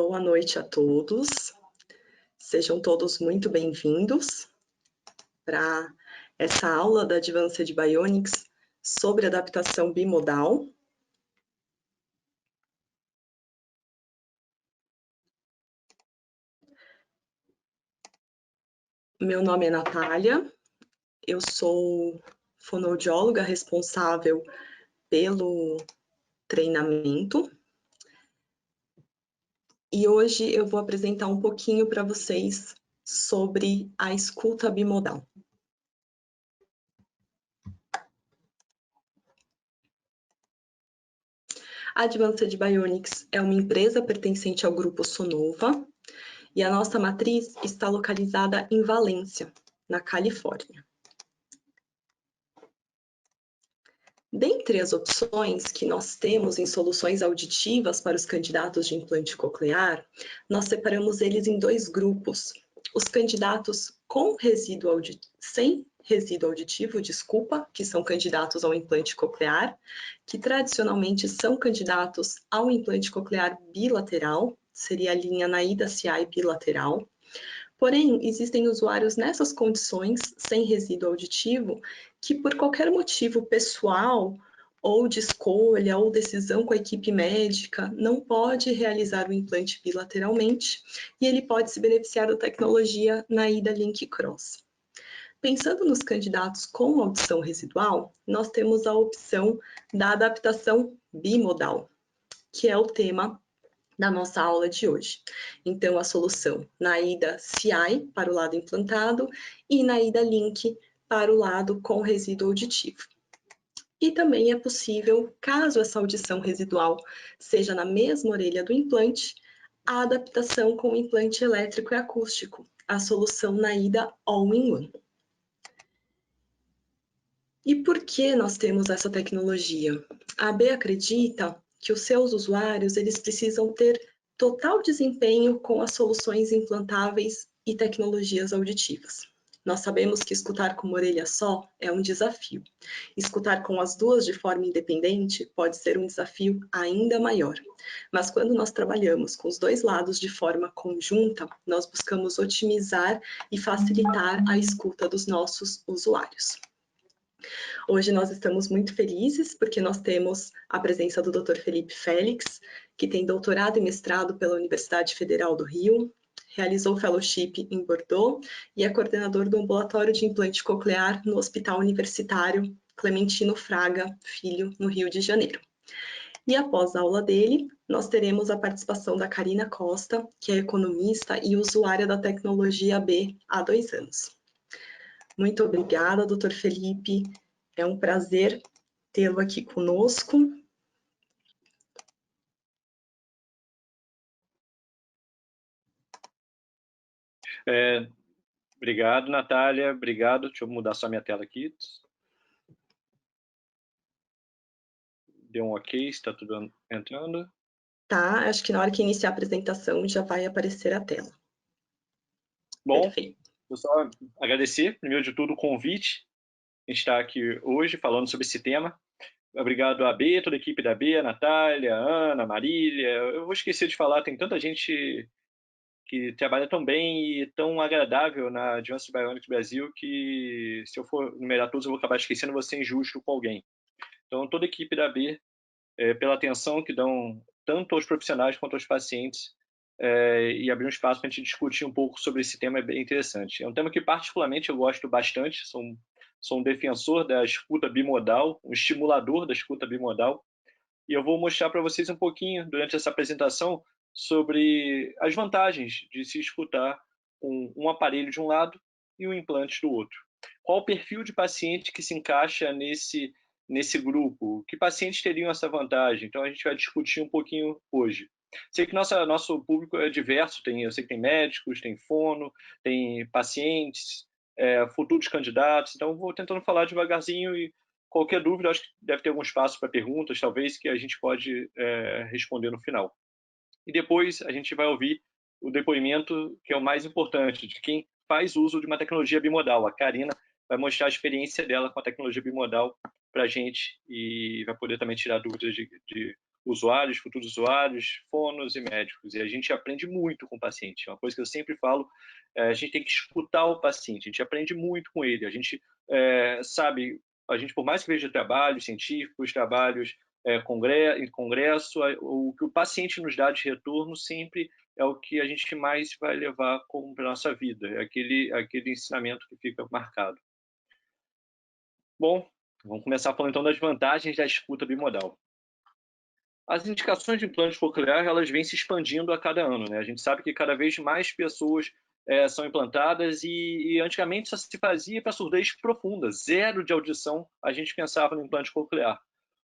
Boa noite a todos. Sejam todos muito bem-vindos para essa aula da Advanced Bionics sobre adaptação bimodal. Meu nome é Natália, eu sou fonoaudióloga responsável pelo treinamento e hoje eu vou apresentar um pouquinho para vocês sobre a escuta bimodal. A Advanced Bionics é uma empresa pertencente ao grupo Sonova e a nossa matriz está localizada em Valência, na Califórnia. Dentre as opções que nós temos em soluções auditivas para os candidatos de implante coclear, nós separamos eles em dois grupos. Os candidatos sem resíduo auditivo, que são candidatos ao implante coclear, que tradicionalmente são candidatos ao implante coclear bilateral, seria a linha Naida-CI bilateral. Porém, existem usuários nessas condições, sem resíduo auditivo, que por qualquer motivo pessoal, ou de escolha, ou decisão com a equipe médica, não pode realizar o implante bilateralmente, e ele pode se beneficiar da tecnologia Naida Link Cross. Pensando nos candidatos com audição residual, nós temos a opção da adaptação bimodal, que é o tema da nossa aula de hoje. Então, a solução Naida CI para o lado implantado e Naida Link para o lado com resíduo auditivo. E também é possível, caso essa audição residual seja na mesma orelha do implante, a adaptação com implante elétrico e acústico, a solução Naida All-in-One. E por que nós temos essa tecnologia? A AB acredita que os seus usuários eles precisam ter total desempenho com as soluções implantáveis e tecnologias auditivas. Nós sabemos que escutar com uma orelha só é um desafio. Escutar com as duas de forma independente pode ser um desafio ainda maior. Mas quando nós trabalhamos com os dois lados de forma conjunta, nós buscamos otimizar e facilitar a escuta dos nossos usuários. Hoje nós estamos muito felizes porque nós temos a presença do Dr. Felipe Félix, que tem doutorado e mestrado pela Universidade Federal do Rio, realizou fellowship em Bordeaux e é coordenador do ambulatório de implante coclear no Hospital Universitário Clementino Fraga Filho, no Rio de Janeiro. E após a aula dele, nós teremos a participação da Karina Costa, que é economista e usuária da tecnologia B há 2 anos. Muito obrigada, Dr. Felipe. É um prazer tê-lo aqui conosco. Obrigado, Natália. Obrigado. Deixa eu mudar só minha tela aqui. Deu um ok, está tudo entrando. Tá, acho que na hora que iniciar a apresentação já vai aparecer a tela. Bom, perfeito. Eu só agradecer, primeiro de tudo, o convite. A gente está aqui hoje falando sobre esse tema. Obrigado a AB, toda a equipe da AB, a Natália, a Ana, a Marília. Eu vou esquecer de falar, tem tanta gente que trabalha tão bem e tão agradável na Advanced Bionics Brasil que, se eu for numerar todos, eu vou acabar esquecendo, vou ser injusto com alguém. Então, toda a equipe da AB, pela atenção que dão tanto aos profissionais quanto aos pacientes, e abrir um espaço para a gente discutir um pouco sobre esse tema é bem interessante. É um tema que, particularmente, eu gosto bastante, sou um defensor da escuta bimodal, um estimulador da escuta bimodal, e eu vou mostrar para vocês um pouquinho, durante essa apresentação, sobre as vantagens de se escutar com um aparelho de um lado e um implante do outro. Qual o perfil de paciente que se encaixa nesse grupo? Que pacientes teriam essa vantagem? Então, a gente vai discutir um pouquinho hoje. Sei que nosso público é diverso, eu sei que tem médicos, tem fono, tem pacientes, futuros candidatos, então vou tentando falar devagarzinho e qualquer dúvida, acho que deve ter algum espaço para perguntas, talvez, que a gente pode responder no final. E depois a gente vai ouvir o depoimento, que é o mais importante, de quem faz uso de uma tecnologia bimodal. A Karina vai mostrar a experiência dela com a tecnologia bimodal para a gente e vai poder também tirar dúvidas de usuários, futuros usuários, fonos e médicos. E a gente aprende muito com o paciente. É uma coisa que eu sempre falo, a gente tem que escutar o paciente, a gente aprende muito com ele. A gente sabe, a gente, por mais que veja trabalhos científicos, trabalhos em congresso, o que o paciente nos dá de retorno sempre é o que a gente mais vai levar para a nossa vida, é aquele ensinamento que fica marcado. Bom, vamos começar falando então das vantagens da escuta bimodal. As indicações de implante coclear, elas vêm se expandindo a cada ano, né? A gente sabe que cada vez mais pessoas são implantadas e antigamente só se fazia para surdez profunda, zero de audição, a gente pensava no implante coclear.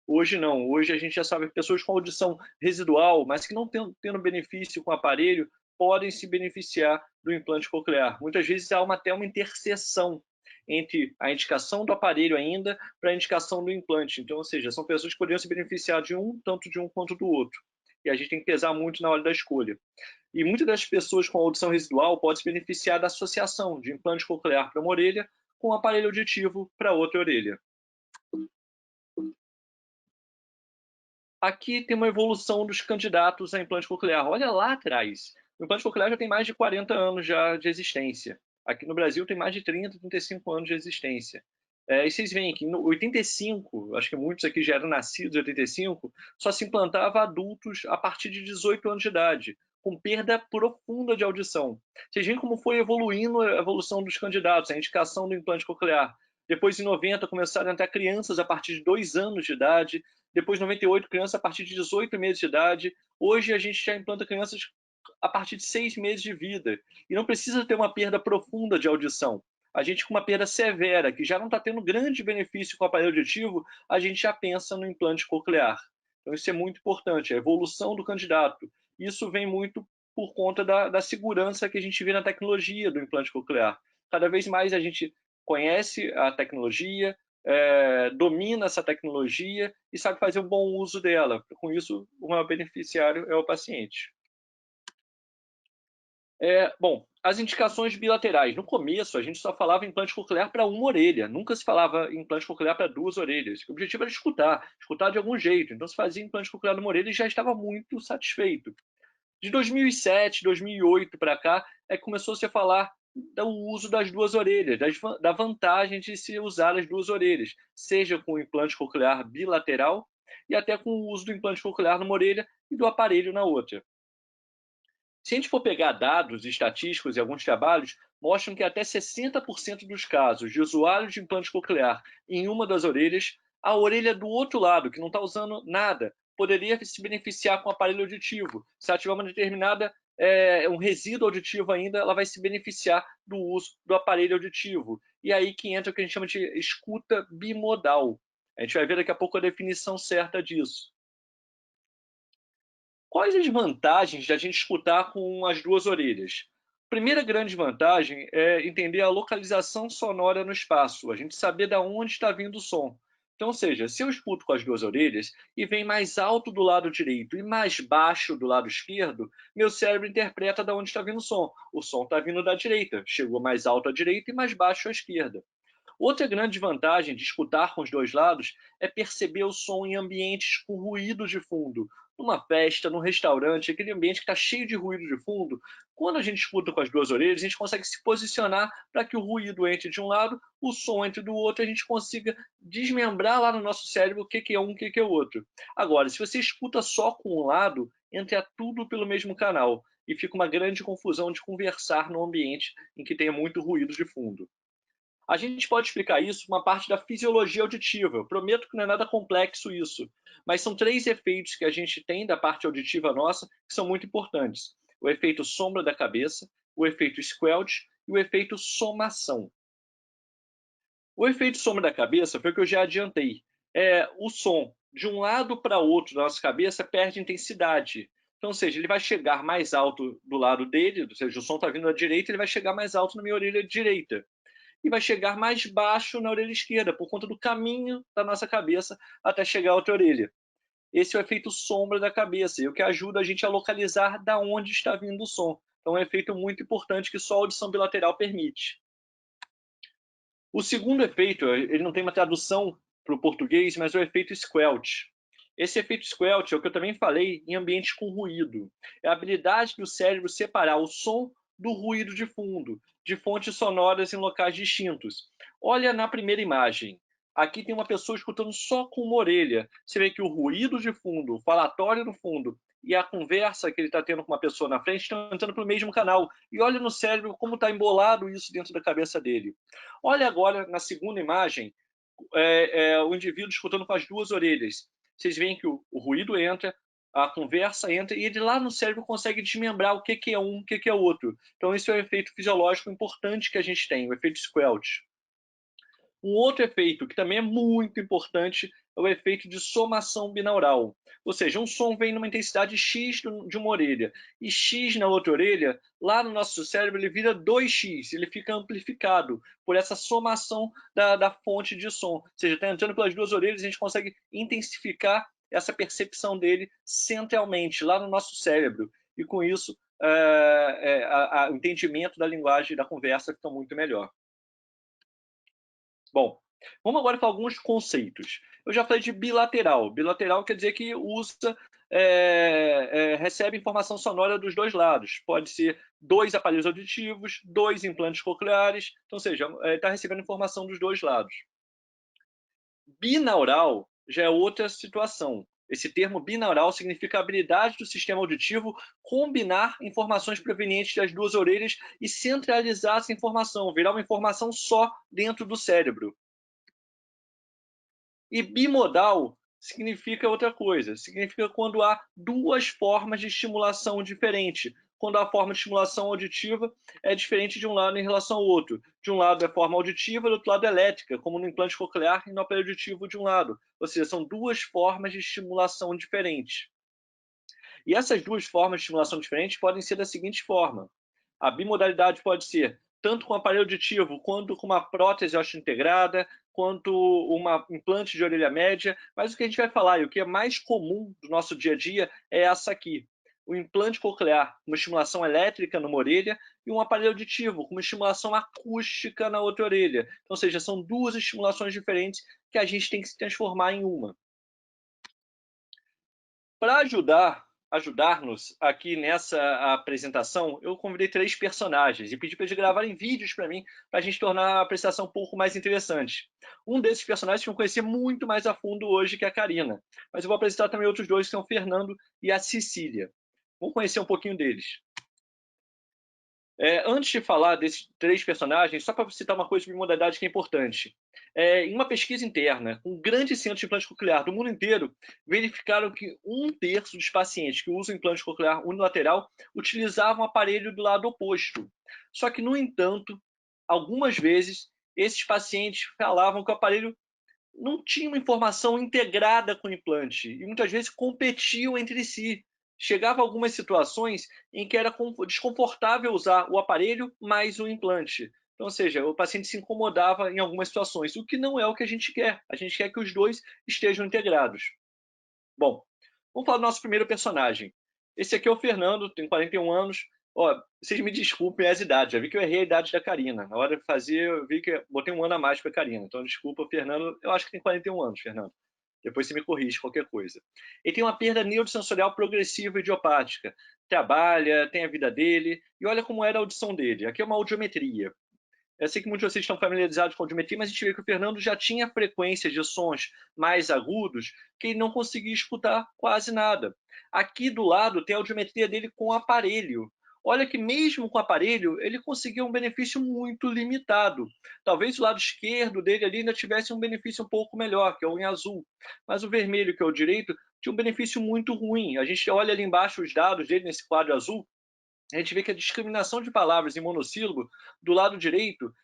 Hoje não, hoje a gente já sabe que pessoas com audição residual, mas que não tendo benefício com o aparelho, podem se beneficiar do implante coclear. Muitas vezes há até uma interseção entre a indicação do aparelho ainda para a indicação do implante. Então, ou seja, são pessoas que poderiam se beneficiar de um, tanto de um quanto do outro. E a gente tem que pesar muito na hora da escolha. E muitas das pessoas com audição residual podem se beneficiar da associação de implante coclear para uma orelha com um aparelho auditivo para outra orelha. Aqui tem uma evolução dos candidatos a implante coclear. Olha lá atrás. O implante coclear já tem mais de 40 anos já de existência. Aqui no Brasil tem mais de 30, 35 anos de existência. E vocês veem que em 85, acho que muitos aqui já eram nascidos em 85, só se implantava adultos a partir de 18 anos de idade, com perda profunda de audição. Vocês veem como foi evoluindo a evolução dos candidatos, a indicação do implante coclear. Depois, em 90, começaram a entrar crianças a partir de 2 anos de idade. Depois, em 98, crianças a partir de 18 meses de idade. Hoje, a gente já implanta crianças a partir de 6 meses de vida. E não precisa ter uma perda profunda de audição. A gente, com uma perda severa, que já não está tendo grande benefício com o aparelho auditivo, a gente já pensa no implante coclear. Então, isso é muito importante, a evolução do candidato. Isso vem muito por conta da segurança que a gente vê na tecnologia do implante coclear. Cada vez mais a gente conhece a tecnologia, domina essa tecnologia e sabe fazer um bom uso dela. Com isso, o maior beneficiário é o paciente. Bom, as indicações bilaterais. No começo, a gente só falava implante coclear para uma orelha, nunca se falava implante coclear para 2 orelhas. O objetivo era escutar de algum jeito. Então, se fazia implante coclear numa orelha e já estava muito satisfeito. De 2007, 2008 para cá, começou-se a falar do uso das 2 orelhas, da vantagem de se usar as 2 orelhas, seja com o implante coclear bilateral e até com o uso do implante coclear numa orelha e do aparelho na outra. Se a gente for pegar dados estatísticos e alguns trabalhos, mostram que até 60% dos casos de usuários de implante coclear em uma das orelhas, a orelha do outro lado, que não está usando nada, poderia se beneficiar com o aparelho auditivo. Se ela tiver uma determinada, um resíduo auditivo ainda, ela vai se beneficiar do uso do aparelho auditivo. E aí que entra o que a gente chama de escuta bimodal. A gente vai ver daqui a pouco a definição certa disso. Quais as vantagens de a gente escutar com as 2 orelhas? Primeira grande vantagem é entender a localização sonora no espaço, a gente saber de onde está vindo o som. Então, ou seja, se eu escuto com as 2 orelhas e vem mais alto do lado direito e mais baixo do lado esquerdo, meu cérebro interpreta de onde está vindo o som. O som está vindo da direita, chegou mais alto à direita e mais baixo à esquerda. Outra grande vantagem de escutar com os 2 lados é perceber o som em ambientes com ruído de fundo. Numa festa, num restaurante, aquele ambiente que está cheio de ruído de fundo, quando a gente escuta com as 2 orelhas, a gente consegue se posicionar para que o ruído entre de um lado, o som entre do outro, e a gente consiga desmembrar lá no nosso cérebro o que é um e o que é o outro. Agora, se você escuta só com um lado, entra tudo pelo mesmo canal e fica uma grande confusão de conversar num ambiente em que tenha muito ruído de fundo. A gente pode explicar isso uma parte da fisiologia auditiva. Eu prometo que não é nada complexo isso, mas são 3 efeitos que a gente tem da parte auditiva nossa que são muito importantes. O efeito sombra da cabeça, o efeito squelch e o efeito somação. O efeito sombra da cabeça foi o que eu já adiantei. O som de um lado para outro da nossa cabeça perde intensidade. Então, ou seja, ele vai chegar mais alto do lado dele, ou seja, o som está vindo da direita, ele vai chegar mais alto na minha orelha direita. E vai chegar mais baixo na orelha esquerda, por conta do caminho da nossa cabeça até chegar à outra orelha. Esse é o efeito sombra da cabeça, e o que ajuda a gente a localizar da onde está vindo o som. Então é um efeito muito importante que só a audição bilateral permite. O segundo efeito, ele não tem uma tradução para o português, mas é o efeito squelch. Esse efeito squelch é o que eu também falei em ambientes com ruído. É a habilidade do cérebro separar o som do ruído de fundo, de fontes sonoras em locais distintos. Olha na primeira imagem. Aqui tem uma pessoa escutando só com uma orelha. Você vê que o ruído de fundo, o falatório no fundo e a conversa que ele está tendo com uma pessoa na frente estão entrando pelo mesmo canal. E olha no cérebro como está embolado isso dentro da cabeça dele. Olha agora na segunda imagem, o indivíduo escutando com as duas orelhas. Vocês veem que o ruído entra, a conversa entra, e ele lá no cérebro consegue desmembrar o que é um, o que é outro. Então, esse é um efeito fisiológico importante que a gente tem, o efeito squelch. Um outro efeito que também é muito importante é o efeito de somação binaural. Ou seja, um som vem numa intensidade X de uma orelha e X na outra orelha, lá no nosso cérebro ele vira 2x, ele fica amplificado por essa somação da fonte de som. Ou seja, está entrando pelas duas orelhas, a gente consegue intensificar essa percepção dele centralmente, lá no nosso cérebro. E com isso, o entendimento da linguagem e da conversa fica muito melhor. Bom, vamos agora para alguns conceitos. Eu já falei de bilateral. Bilateral quer dizer que recebe informação sonora dos dois lados. Pode ser dois aparelhos auditivos, dois implantes cocleares, então, ou seja, está recebendo informação dos dois lados. Binaural já é outra situação. Esse termo binaural significa a habilidade do sistema auditivo combinar informações provenientes das duas orelhas e centralizar essa informação, virar uma informação só dentro do cérebro. E bimodal significa outra coisa, significa quando há duas formas de estimulação diferentes. Quando a forma de estimulação auditiva é diferente de um lado em relação ao outro. De um lado é forma auditiva, do outro lado é elétrica, como no implante coclear e no aparelho auditivo de um lado. Ou seja, são duas formas de estimulação diferentes. E essas duas formas de estimulação diferentes podem ser da seguinte forma. A bimodalidade pode ser tanto com aparelho auditivo, quanto com uma prótese osteointegrada, quanto uma implante de orelha média, mas o que a gente vai falar e o que é mais comum do nosso dia a dia é essa aqui. O implante coclear, uma estimulação elétrica numa orelha, e um aparelho auditivo, com uma estimulação acústica na outra orelha. Então, ou seja, são duas estimulações diferentes que a gente tem que se transformar em uma. Para ajudar-nos aqui nessa apresentação, eu convidei 3 personagens e pedi para eles gravarem vídeos para mim, para a gente tornar a apresentação um pouco mais interessante. Um desses personagens vão conhecer muito mais a fundo hoje que a Karina, mas eu vou apresentar também outros dois, que são o Fernando e a Cecília. Vamos conhecer um pouquinho deles. Antes de falar desses 3 personagens, só para citar uma coisa de bimodalidade que é importante. Em uma pesquisa interna, com grandes centros de implante coclear do mundo inteiro, verificaram que 1/3 dos pacientes que usam implante coclear unilateral utilizavam o aparelho do lado oposto. Só que, no entanto, algumas vezes, esses pacientes falavam que o aparelho não tinha uma informação integrada com o implante e muitas vezes competiam entre si. Chegava a algumas situações em que era desconfortável usar o aparelho mais o implante. Então, ou seja, o paciente se incomodava em algumas situações, o que não é o que a gente quer. A gente quer que os dois estejam integrados. Bom, vamos falar do nosso primeiro personagem. Esse aqui é o Fernando, tem 41 anos. Ó, vocês me desculpem as idades, já vi que eu errei a idade da Karina. Na hora de fazer, eu vi que botei um ano a mais para a Karina. Então, desculpa, Fernando. Eu acho que tem 41 anos, Fernando. Depois você me corrige qualquer coisa. Ele tem uma perda neurosensorial progressiva idiopática. Trabalha, tem a vida dele. E olha como era a audição dele. Aqui é uma audiometria. Eu sei que muitos de vocês estão familiarizados com audiometria, mas a gente vê que o Fernando já tinha frequências de sons mais agudos que ele não conseguia escutar quase nada. Aqui do lado tem a audiometria dele com aparelho. Olha que mesmo com aparelho, ele conseguiu um benefício muito limitado. Talvez o lado esquerdo dele ali ainda tivesse um benefício um pouco melhor, que é o em azul. Mas o vermelho, que é o direito, tinha um benefício muito ruim. A gente olha ali embaixo os dados dele nesse quadro azul, a gente vê que a discriminação de palavras em monossílabo, do lado direito,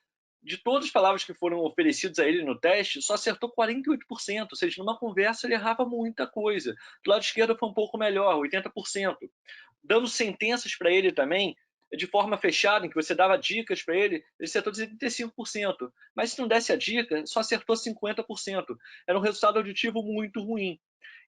de todas as palavras que foram oferecidas a ele no teste, só acertou 48%, ou seja, numa conversa ele errava muita coisa. Do lado esquerdo foi um pouco melhor, 80%. Dando sentenças para ele também, de forma fechada, em que você dava dicas para ele, ele acertou 35%. Mas se não desse a dica, só acertou 50%. Era um resultado auditivo muito ruim.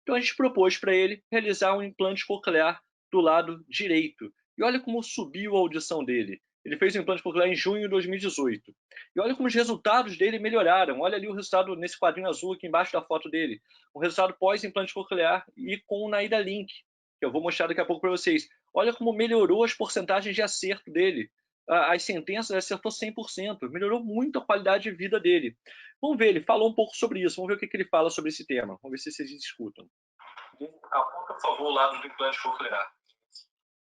Então a gente propôs para ele realizar um implante coclear do lado direito. E olha como subiu a audição dele. Ele fez o implante coclear em junho de 2018. E olha como os resultados dele melhoraram. Olha ali o resultado nesse quadrinho azul aqui embaixo da foto dele. O resultado pós-implante coclear e com o Naida Link, que eu vou mostrar daqui a pouco para vocês. Olha como melhorou as porcentagens de acerto dele. As sentenças, ele acertou 100%. Melhorou muito a qualidade de vida dele. Vamos ver, ele falou um pouco sobre isso. Vamos ver o que ele fala sobre esse tema. Vamos ver se vocês escutam. Aponta, por favor, o lado do implante coclear.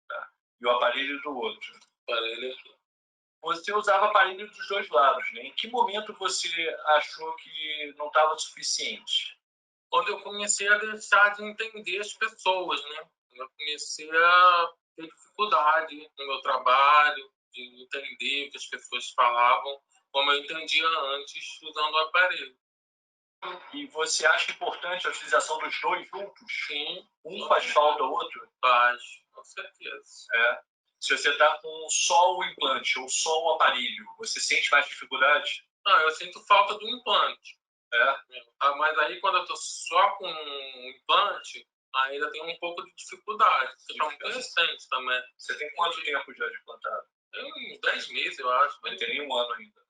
Tá. E o aparelho do outro. Aparelho aqui. Você usava aparelho dos dois lados, né? Em que momento você achou que não estava suficiente? Quando eu comecei a deixar de entender as pessoas, né? Eu comecei a ter dificuldade no meu trabalho, de entender o que as pessoas falavam, como eu entendia antes usando o aparelho. E você acha importante a utilização dos dois juntos? Sim. Um faz falta ao outro? Faz, com certeza. É. Se você está com só o implante ou só o aparelho, você sente mais dificuldade? Não, eu sinto falta do implante. É. Mas aí, quando eu estou só com o implante, ainda tem um pouco de dificuldade. Você está muito resistente também. Você tem quanto tempo já de implantado? Tem uns 10 meses, eu acho. Não tem nem um ano ainda.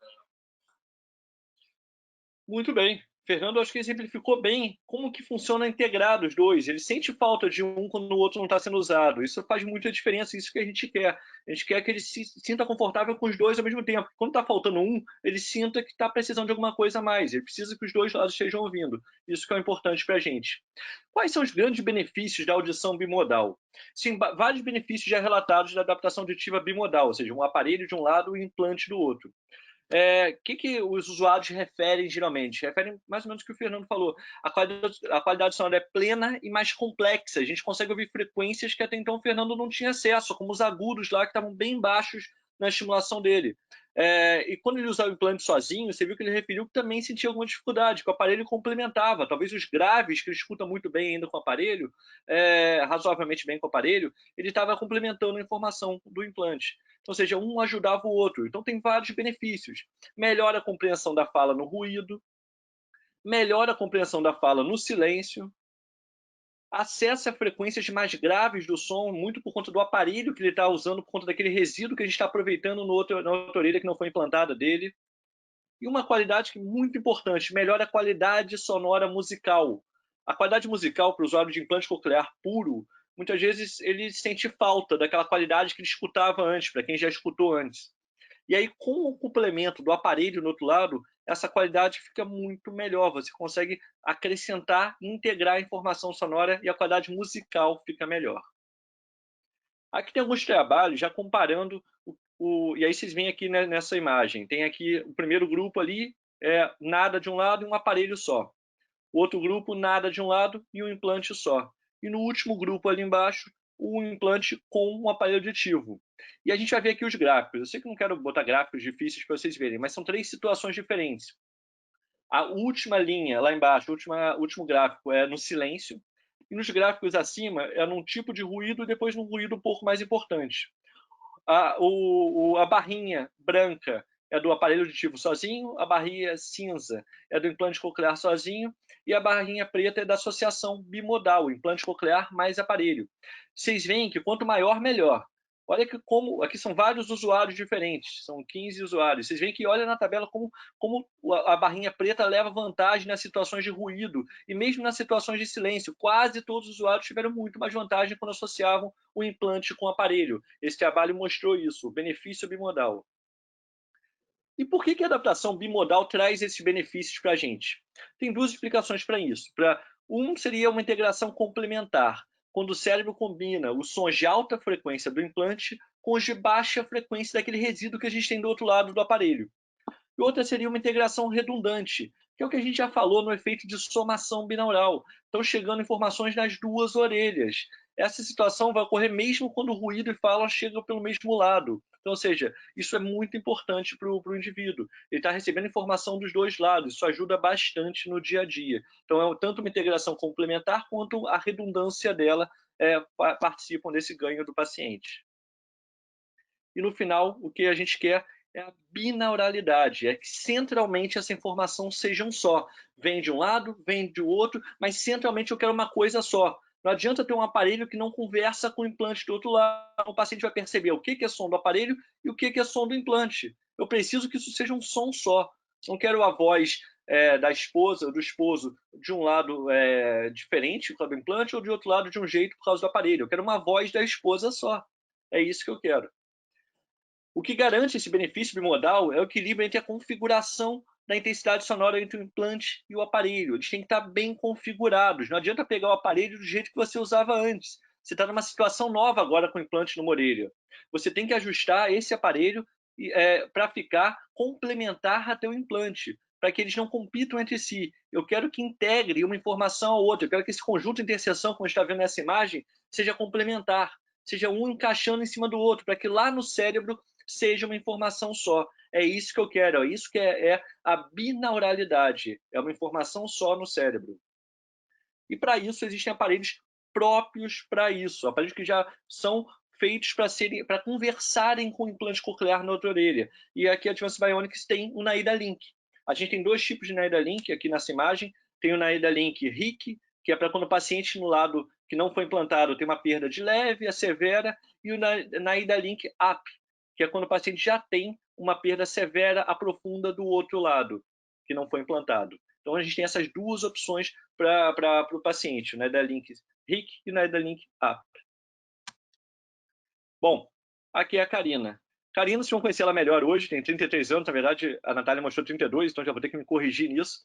Muito bem. Fernando, acho que exemplificou bem como que funciona integrado os dois. Ele sente falta de um quando o outro não está sendo usado. Isso faz muita diferença, isso que a gente quer. A gente quer que ele se sinta confortável com os dois ao mesmo tempo. Quando está faltando um, ele sinta que está precisando de alguma coisa a mais. Ele precisa que os dois lados estejam ouvindo. Isso que é importante para a gente. Quais são os grandes benefícios da audição bimodal? Sim, vários benefícios já relatados da adaptação auditiva bimodal, ou seja, um aparelho de um lado e um implante do outro. Que os usuários referem geralmente? Referem mais ou menos o que o Fernando falou. A qualidade sonora é plena e mais complexa. A gente consegue ouvir frequências que até então o Fernando não tinha acesso, como os agudos lá, que estavam bem baixos na estimulação dele. E quando ele usava o implante sozinho, você viu que ele referiu que também sentia alguma dificuldade, que o aparelho complementava. Talvez os graves, que ele escuta muito bem ainda com o aparelho, razoavelmente bem com o aparelho, ele estava complementando a informação do implante. Ou seja, um ajudava o outro. Então tem vários benefícios. Melhora a compreensão da fala no ruído, melhora a compreensão da fala no silêncio, acessa frequências mais graves do som, muito por conta do aparelho que ele está usando, por conta daquele resíduo que a gente está aproveitando na outra orelha que não foi implantada dele. E uma qualidade que é muito importante, melhora a qualidade sonora musical. A qualidade musical para o usuário de implante coclear puro, muitas vezes ele sente falta daquela qualidade que ele escutava antes, para quem já escutou antes. E aí, com o complemento do aparelho no outro lado, essa qualidade fica muito melhor. Você consegue acrescentar e integrar a informação sonora e a qualidade musical fica melhor. Aqui tem alguns trabalhos já comparando e aí vocês veem aqui nessa imagem. Tem aqui o primeiro grupo ali, nada de um lado e um aparelho só. O outro grupo, nada de um lado e um implante só. E no último grupo ali embaixo, um implante com um aparelho auditivo. E a gente vai ver aqui os gráficos. Eu sei que não quero botar gráficos difíceis para vocês verem, mas são 3 situações diferentes. A última linha, lá embaixo, o último gráfico é no silêncio, e nos gráficos acima é num tipo de ruído e depois num ruído um pouco mais importante. A barrinha branca é do aparelho auditivo sozinho, a barrinha cinza é do implante coclear sozinho e a barrinha preta é da associação bimodal, implante coclear mais aparelho. Vocês veem que quanto maior, melhor. Olha que como aqui são vários usuários diferentes, são 15 usuários. Vocês veem que olha na tabela como a barrinha preta leva vantagem nas situações de ruído e mesmo nas situações de silêncio. Quase todos os usuários tiveram muito mais vantagem quando associavam o implante com o aparelho. Esse trabalho mostrou isso, o benefício bimodal. E por que a adaptação bimodal traz esses benefícios para a gente? Tem 2 explicações para isso. Seria uma integração complementar, quando o cérebro combina os sons de alta frequência do implante com os de baixa frequência daquele resíduo que a gente tem do outro lado do aparelho. E outra seria uma integração redundante, que é o que a gente já falou no efeito de somação binaural. Estão chegando informações nas 2 orelhas. Essa situação vai ocorrer mesmo quando o ruído e fala chegam pelo mesmo lado. Então, ou seja, isso é muito importante para o indivíduo. Ele está recebendo informação dos 2 lados. Isso ajuda bastante no dia a dia. Então, é tanto uma integração complementar quanto a redundância dela participam desse ganho do paciente. E no final, o que a gente quer é a binauralidade, é que centralmente essa informação seja um só. Vem de um lado, vem do outro, mas centralmente eu quero uma coisa só. Não adianta ter um aparelho que não conversa com o implante do outro lado. O paciente vai perceber o que é som do aparelho e o que é som do implante. Eu preciso que isso seja um som só. Não quero a voz da esposa ou do esposo de um lado diferente por causa do implante ou de outro lado de um jeito por causa do aparelho. Eu quero uma voz da esposa só. É isso que eu quero. O que garante esse benefício bimodal é o equilíbrio entre a configuração da intensidade sonora entre o implante e o aparelho. Eles têm que estar bem configurados. Não adianta pegar o aparelho do jeito que você usava antes. Você está numa situação nova agora com o implante numa orelha. Você tem que ajustar esse aparelho para ficar complementar até o implante, para que eles não compitam entre si. Eu quero que integre uma informação à outra. Eu quero que esse conjunto de interseção, como a gente está vendo nessa imagem, seja complementar, seja um encaixando em cima do outro, para que lá no cérebro seja uma informação só. É isso que eu quero, é isso que é a binauralidade, é uma informação só no cérebro. E para isso existem aparelhos próprios para isso, aparelhos que já são feitos para conversarem com o implante coclear na outra orelha. E aqui a Advanced Bionics tem o Naida Link. A gente tem dois tipos de Naida Link aqui nessa imagem. Tem o Naida Link RIC, que é para quando o paciente no lado que não foi implantado tem uma perda de leve a severa, e o Naida Link AP, que é quando o paciente já tem uma perda severa a profunda do outro lado, que não foi implantado. Então, a gente tem essas duas opções para o paciente, o Naida Link RIC e o Naida Link AP. Bom, aqui é a Karina. Karina, vocês vão conhecer ela melhor hoje, tem 33 anos, na verdade a Natália mostrou 32, então já vou ter que me corrigir nisso.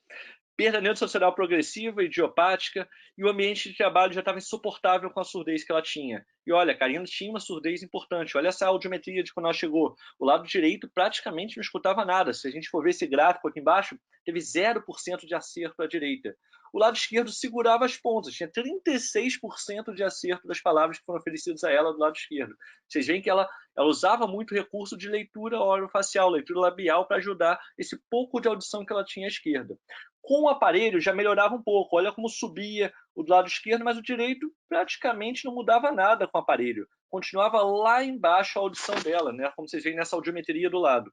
Perda neurosensorial progressiva, idiopática, e o ambiente de trabalho já estava insuportável com a surdez que ela tinha. E olha, a Karina tinha uma surdez importante. Olha essa audiometria de quando ela chegou. O lado direito praticamente não escutava nada. Se a gente for ver esse gráfico aqui embaixo, teve 0% de acerto à direita. O lado esquerdo segurava as pontas, tinha 36% de acerto das palavras que foram oferecidas a ela do lado esquerdo. Vocês veem que ela usava muito recurso de leitura orofacial, leitura labial, para ajudar esse pouco de audição que ela tinha à esquerda. Com o aparelho já melhorava um pouco, olha como subia o do lado esquerdo, mas o direito praticamente não mudava nada com o aparelho. Continuava lá embaixo a audição dela, né? Como vocês veem nessa audiometria do lado.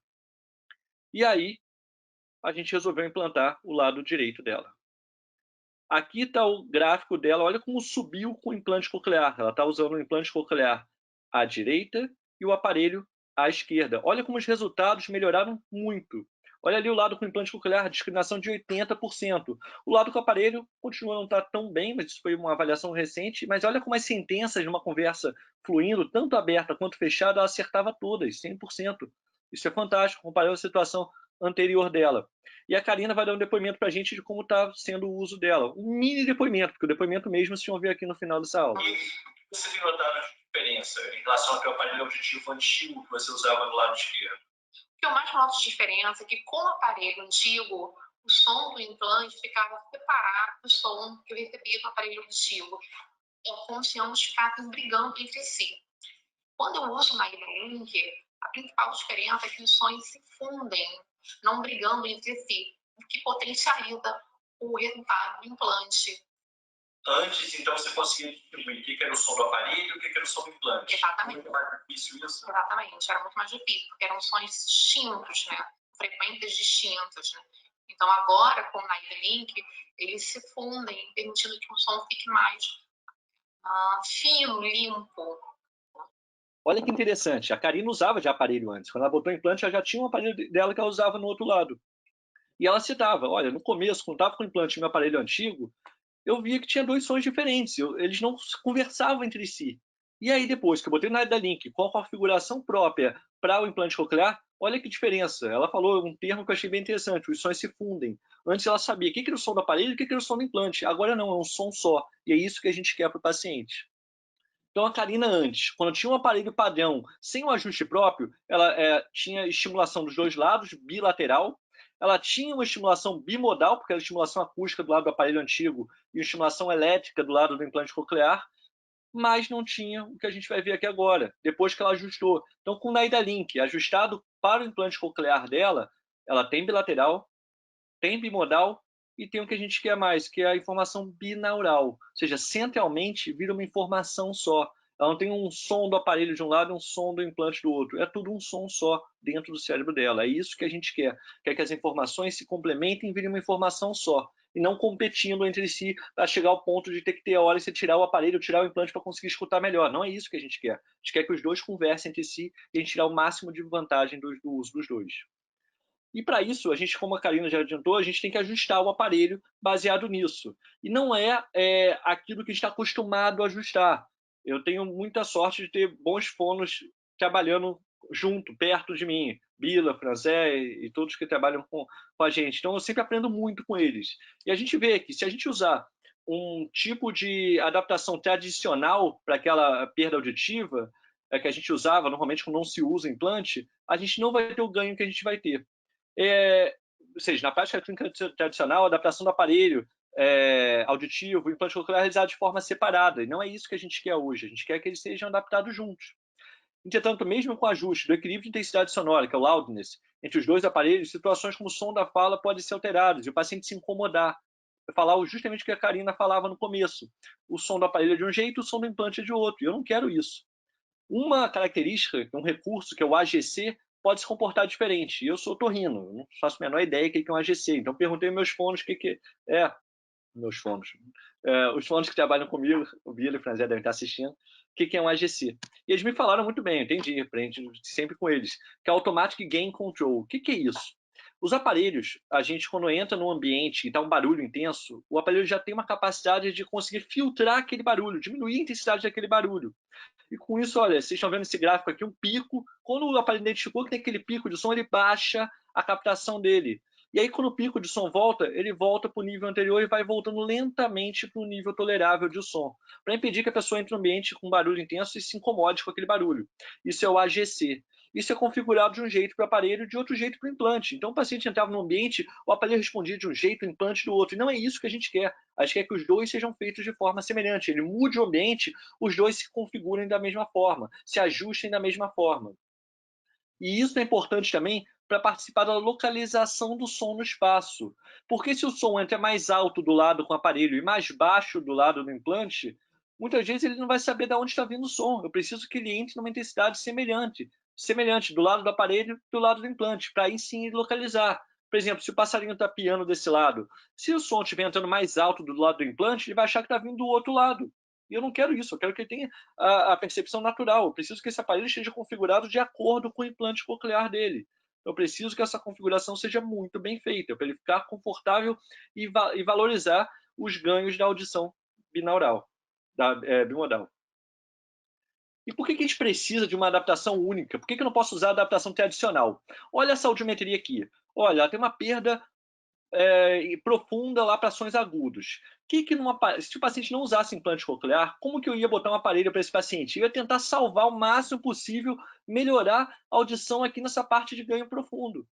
E aí, a gente resolveu implantar o lado direito dela. Aqui está o gráfico dela, olha como subiu com o implante coclear. Ela está usando o implante coclear à direita e o aparelho à esquerda. Olha como os resultados melhoraram muito. Olha ali o lado com o implante coclear, discriminação de 80%. O lado com o aparelho continua a não estar tão bem, mas isso foi uma avaliação recente. Mas olha como as sentenças de uma conversa fluindo, tanto aberta quanto fechada, ela acertava todas, 100%. Isso é fantástico, comparado à situação anterior dela. E a Karina vai dar um depoimento para a gente de como está sendo o uso dela. Um mini depoimento, porque o depoimento mesmo vocês vão ver aqui no final dessa aula. E você tem notado a diferença em relação ao aparelho auditivo antigo que você usava do lado esquerdo? O que eu mais noto de diferença é que com o aparelho antigo, o som do implante ficava separado do som que eu recebia do aparelho auditivo. É como se ambos ficassem brigando entre si. Quando eu uso o Naida Link, a principal diferença é que os sons se fundem, não brigando entre si, o que potencializa o resultado do implante. Antes, então, você conseguia distinguir o que era o som do aparelho e o que era o som do implante. Exatamente. Muito mais difícil isso? Exatamente, era muito mais difícil, porque eram sons distintos, né? Frequências distintas, né? Então, agora, com o Naida Link, eles se fundem, permitindo que o som fique mais fino, limpo. Olha que interessante, a Karina usava já aparelho antes. Quando ela botou o implante, ela já tinha um aparelho dela que ela usava no outro lado. E ela citava, olha, no começo, quando estava com o implante no meu aparelho antigo, eu via que tinha dois sons diferentes, eles não conversavam entre si. E aí depois que eu botei o Naida Link com a configuração própria para o implante coclear, olha que diferença. Ela falou um termo que eu achei bem interessante, os sons se fundem. Antes ela sabia o que era o som do aparelho e o que era o som do implante. Agora não, é um som só. E é isso que a gente quer para o paciente. Então a Karina antes, quando tinha um aparelho padrão sem um ajuste próprio, ela tinha estimulação dos dois lados, bilateral. Ela tinha uma estimulação bimodal, porque era estimulação acústica do lado do aparelho antigo e estimulação elétrica do lado do implante coclear, mas não tinha o que a gente vai ver aqui agora, depois que ela ajustou. Então com o Naida Link ajustado para o implante coclear dela, ela tem bilateral, tem bimodal e tem o que a gente quer mais, que é a informação binaural. Ou seja, centralmente vira uma informação só. Ela não tem um som do aparelho de um lado e um som do implante do outro. É tudo um som só dentro do cérebro dela. É isso que a gente quer. Quer que as informações se complementem e virem uma informação só. e não competindo entre si para chegar ao ponto de ter que ter a hora de você tirar o aparelho, tirar o implante para conseguir escutar melhor. Não é isso que a gente quer. A gente quer que os dois conversem entre si e a gente tirar o máximo de vantagem do uso dos dois. E para isso, a gente, como a Karina já adiantou, a gente tem que ajustar o aparelho baseado nisso. E não é aquilo que a gente está acostumado a ajustar. Eu tenho muita sorte de ter bons fonos trabalhando junto, perto de mim. Bila, Franzé e todos que trabalham com a gente. Então, eu sempre aprendo muito com eles. E a gente vê que se a gente usar um tipo de adaptação tradicional para aquela perda auditiva, que a gente usava normalmente quando não se usa implante, a gente não vai ter o ganho que a gente vai ter. Ou seja, na prática clínica tradicional, a adaptação do aparelho auditivo, o implante coclear é realizado de forma separada, e não é isso que a gente quer hoje, a gente quer que eles sejam adaptados juntos. Entretanto, mesmo com o ajuste do equilíbrio de intensidade sonora, que é o loudness, entre os dois aparelhos, situações como o som da fala podem ser alteradas e o paciente se incomodar. Eu falar justamente o que a Karina falava no começo. O som do aparelho é de um jeito, o som do implante é de outro, e eu não quero isso. Uma característica, um recurso, que é o AGC, pode se comportar diferente. Eu sou otorrino, não faço a menor ideia do que é um AGC. Então, perguntei aos meus fonos o que é. Meus fonos. Os fonos que trabalham comigo, o Bila e o Franzé devem estar assistindo, o que é um AGC. E eles me falaram muito bem, eu entendi, aprendi sempre com eles, que é Automatic Gain Control. O que é isso? Os aparelhos, a gente quando entra num ambiente e está um barulho intenso, o aparelho já tem uma capacidade de conseguir filtrar aquele barulho, diminuir a intensidade daquele barulho. E com isso, olha, vocês estão vendo esse gráfico aqui, um pico. Quando o aparelho identificou que tem aquele pico de som, ele baixa a captação dele. E aí, quando o pico de som volta, ele volta para o nível anterior e vai voltando lentamente para o nível tolerável de som, para impedir que a pessoa entre no ambiente com barulho intenso e se incomode com aquele barulho. Isso é o AGC. Isso é configurado de um jeito para o aparelho e de outro jeito para o implante. Então, o paciente entrava no ambiente, o aparelho respondia de um jeito, o implante do outro. E não é isso que a gente quer. A gente quer que os dois sejam feitos de forma semelhante. Ele mude o ambiente, os dois se configurem da mesma forma, se ajustem da mesma forma. E isso é importante também para participar da localização do som no espaço. Porque se o som entra mais alto do lado com o aparelho e mais baixo do lado do implante, muitas vezes ele não vai saber de onde está vindo o som. Eu preciso que ele entre numa intensidade semelhante do lado do aparelho e do lado do implante, para aí sim localizar. Por exemplo, se o passarinho está piando desse lado, se o som estiver entrando mais alto do lado do implante, ele vai achar que está vindo do outro lado. E eu não quero isso, eu quero que ele tenha a percepção natural. Eu preciso que esse aparelho esteja configurado de acordo com o implante coclear dele. Eu preciso que essa configuração seja muito bem feita, para ele ficar confortável e valorizar os ganhos da audição binaural, bimodal. E por que a gente precisa de uma adaptação única? Por que eu não posso usar a adaptação tradicional? Olha essa audiometria aqui. Olha, ela tem uma perda profunda lá para sons agudos. Se o paciente não usasse implante coclear, como que eu ia botar um aparelho para esse paciente? Eu ia tentar salvar o máximo possível, melhorar a audição aqui nessa parte de ganho profundo.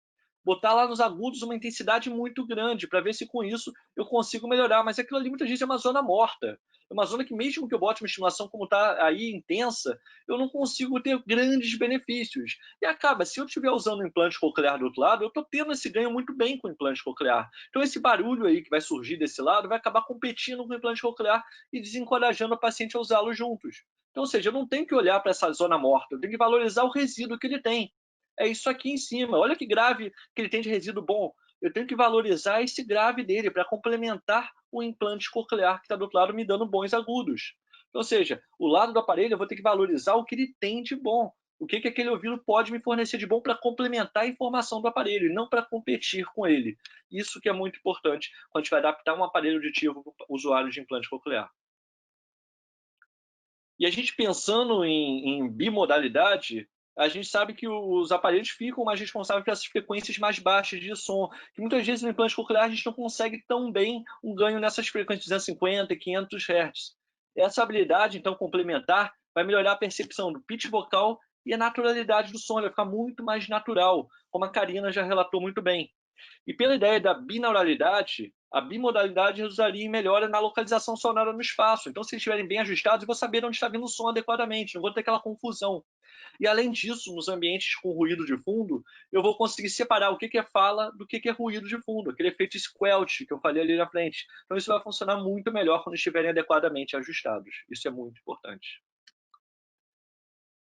Botar lá nos agudos uma intensidade muito grande, para ver se com isso eu consigo melhorar. Mas aquilo ali muitas vezes é uma zona morta. É uma zona que mesmo que eu bote uma estimulação como está aí intensa, eu não consigo ter grandes benefícios. E acaba, se eu estiver usando o implante coclear do outro lado, eu estou tendo esse ganho muito bem com o implante coclear. Então esse barulho aí que vai surgir desse lado vai acabar competindo com o implante coclear e desencorajando o paciente a usá-lo juntos. Então, ou seja, eu não tenho que olhar para essa zona morta, eu tenho que valorizar o resíduo que ele tem. É isso aqui em cima. Olha que grave que ele tem de resíduo bom. Eu tenho que valorizar esse grave dele para complementar o implante coclear que está do outro lado me dando bons agudos. Ou seja, o lado do aparelho eu vou ter que valorizar o que ele tem de bom. O que aquele ouvido pode me fornecer de bom para complementar a informação do aparelho e não para competir com ele. Isso que é muito importante quando a gente vai adaptar um aparelho auditivo para o usuário de implante coclear. E a gente pensando em bimodalidade, a gente sabe que os aparelhos ficam mais responsáveis por essas frequências mais baixas de som, que muitas vezes no implante coclear a gente não consegue tão bem um ganho nessas frequências de 250 e 500 Hz. Essa habilidade, então, complementar, vai melhorar a percepção do pitch vocal e a naturalidade do som, ele vai ficar muito mais natural, como a Karina já relatou muito bem. E pela ideia da binauralidade, a bimodalidade resultaria em melhora na localização sonora no espaço. Então, se eles estiverem bem ajustados, eu vou saber onde está vindo o som adequadamente, não vou ter aquela confusão. E, além disso, nos ambientes com ruído de fundo, eu vou conseguir separar o que é fala do que é ruído de fundo, aquele efeito squelch que eu falei ali na frente. Então, isso vai funcionar muito melhor quando estiverem adequadamente ajustados. Isso é muito importante.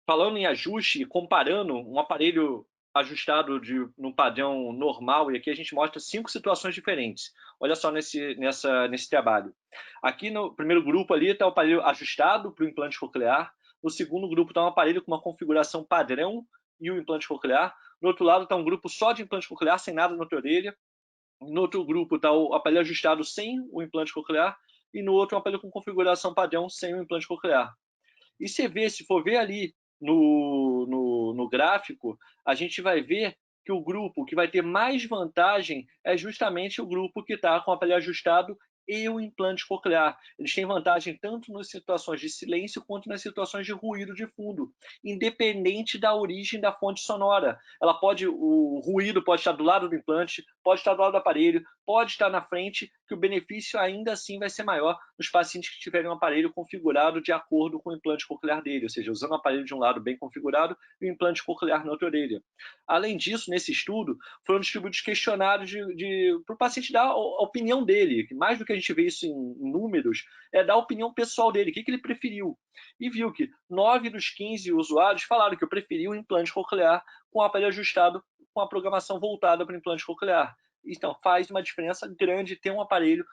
Falando em ajuste e comparando um aparelho ajustado no padrão normal, e aqui a gente mostra 5 situações diferentes. Olha só nesse trabalho. Aqui no primeiro grupo ali está o aparelho ajustado para o implante coclear. No segundo grupo está um aparelho com uma configuração padrão e o implante coclear. No outro lado está um grupo só de implante coclear, sem nada na outra orelha. No outro grupo está o aparelho ajustado sem o implante coclear. E no outro um aparelho com configuração padrão sem o implante coclear. E se for ver ali no gráfico, a gente vai ver que o grupo que vai ter mais vantagem é justamente o grupo que está com o aparelho ajustado e o implante coclear. Eles têm vantagem tanto nas situações de silêncio quanto nas situações de ruído de fundo, independente da origem da fonte sonora. O ruído pode estar do lado do implante, pode estar do lado do aparelho, pode estar na frente, que o benefício ainda assim vai ser maior nos pacientes que tiverem um aparelho configurado de acordo com o implante coclear dele, ou seja, usando o aparelho de um lado bem configurado e o implante coclear na outra orelha. Além disso, nesse estudo, foram distribuídos questionários para o paciente dar a opinião dele, que mais do que a gente vê isso em números, é dar a opinião pessoal dele, o que ele preferiu. E viu que 9 dos 15 usuários falaram que eu preferi o implante coclear com o aparelho ajustado, com a programação voltada para o implante coclear. Então, faz uma diferença grande ter um aparelho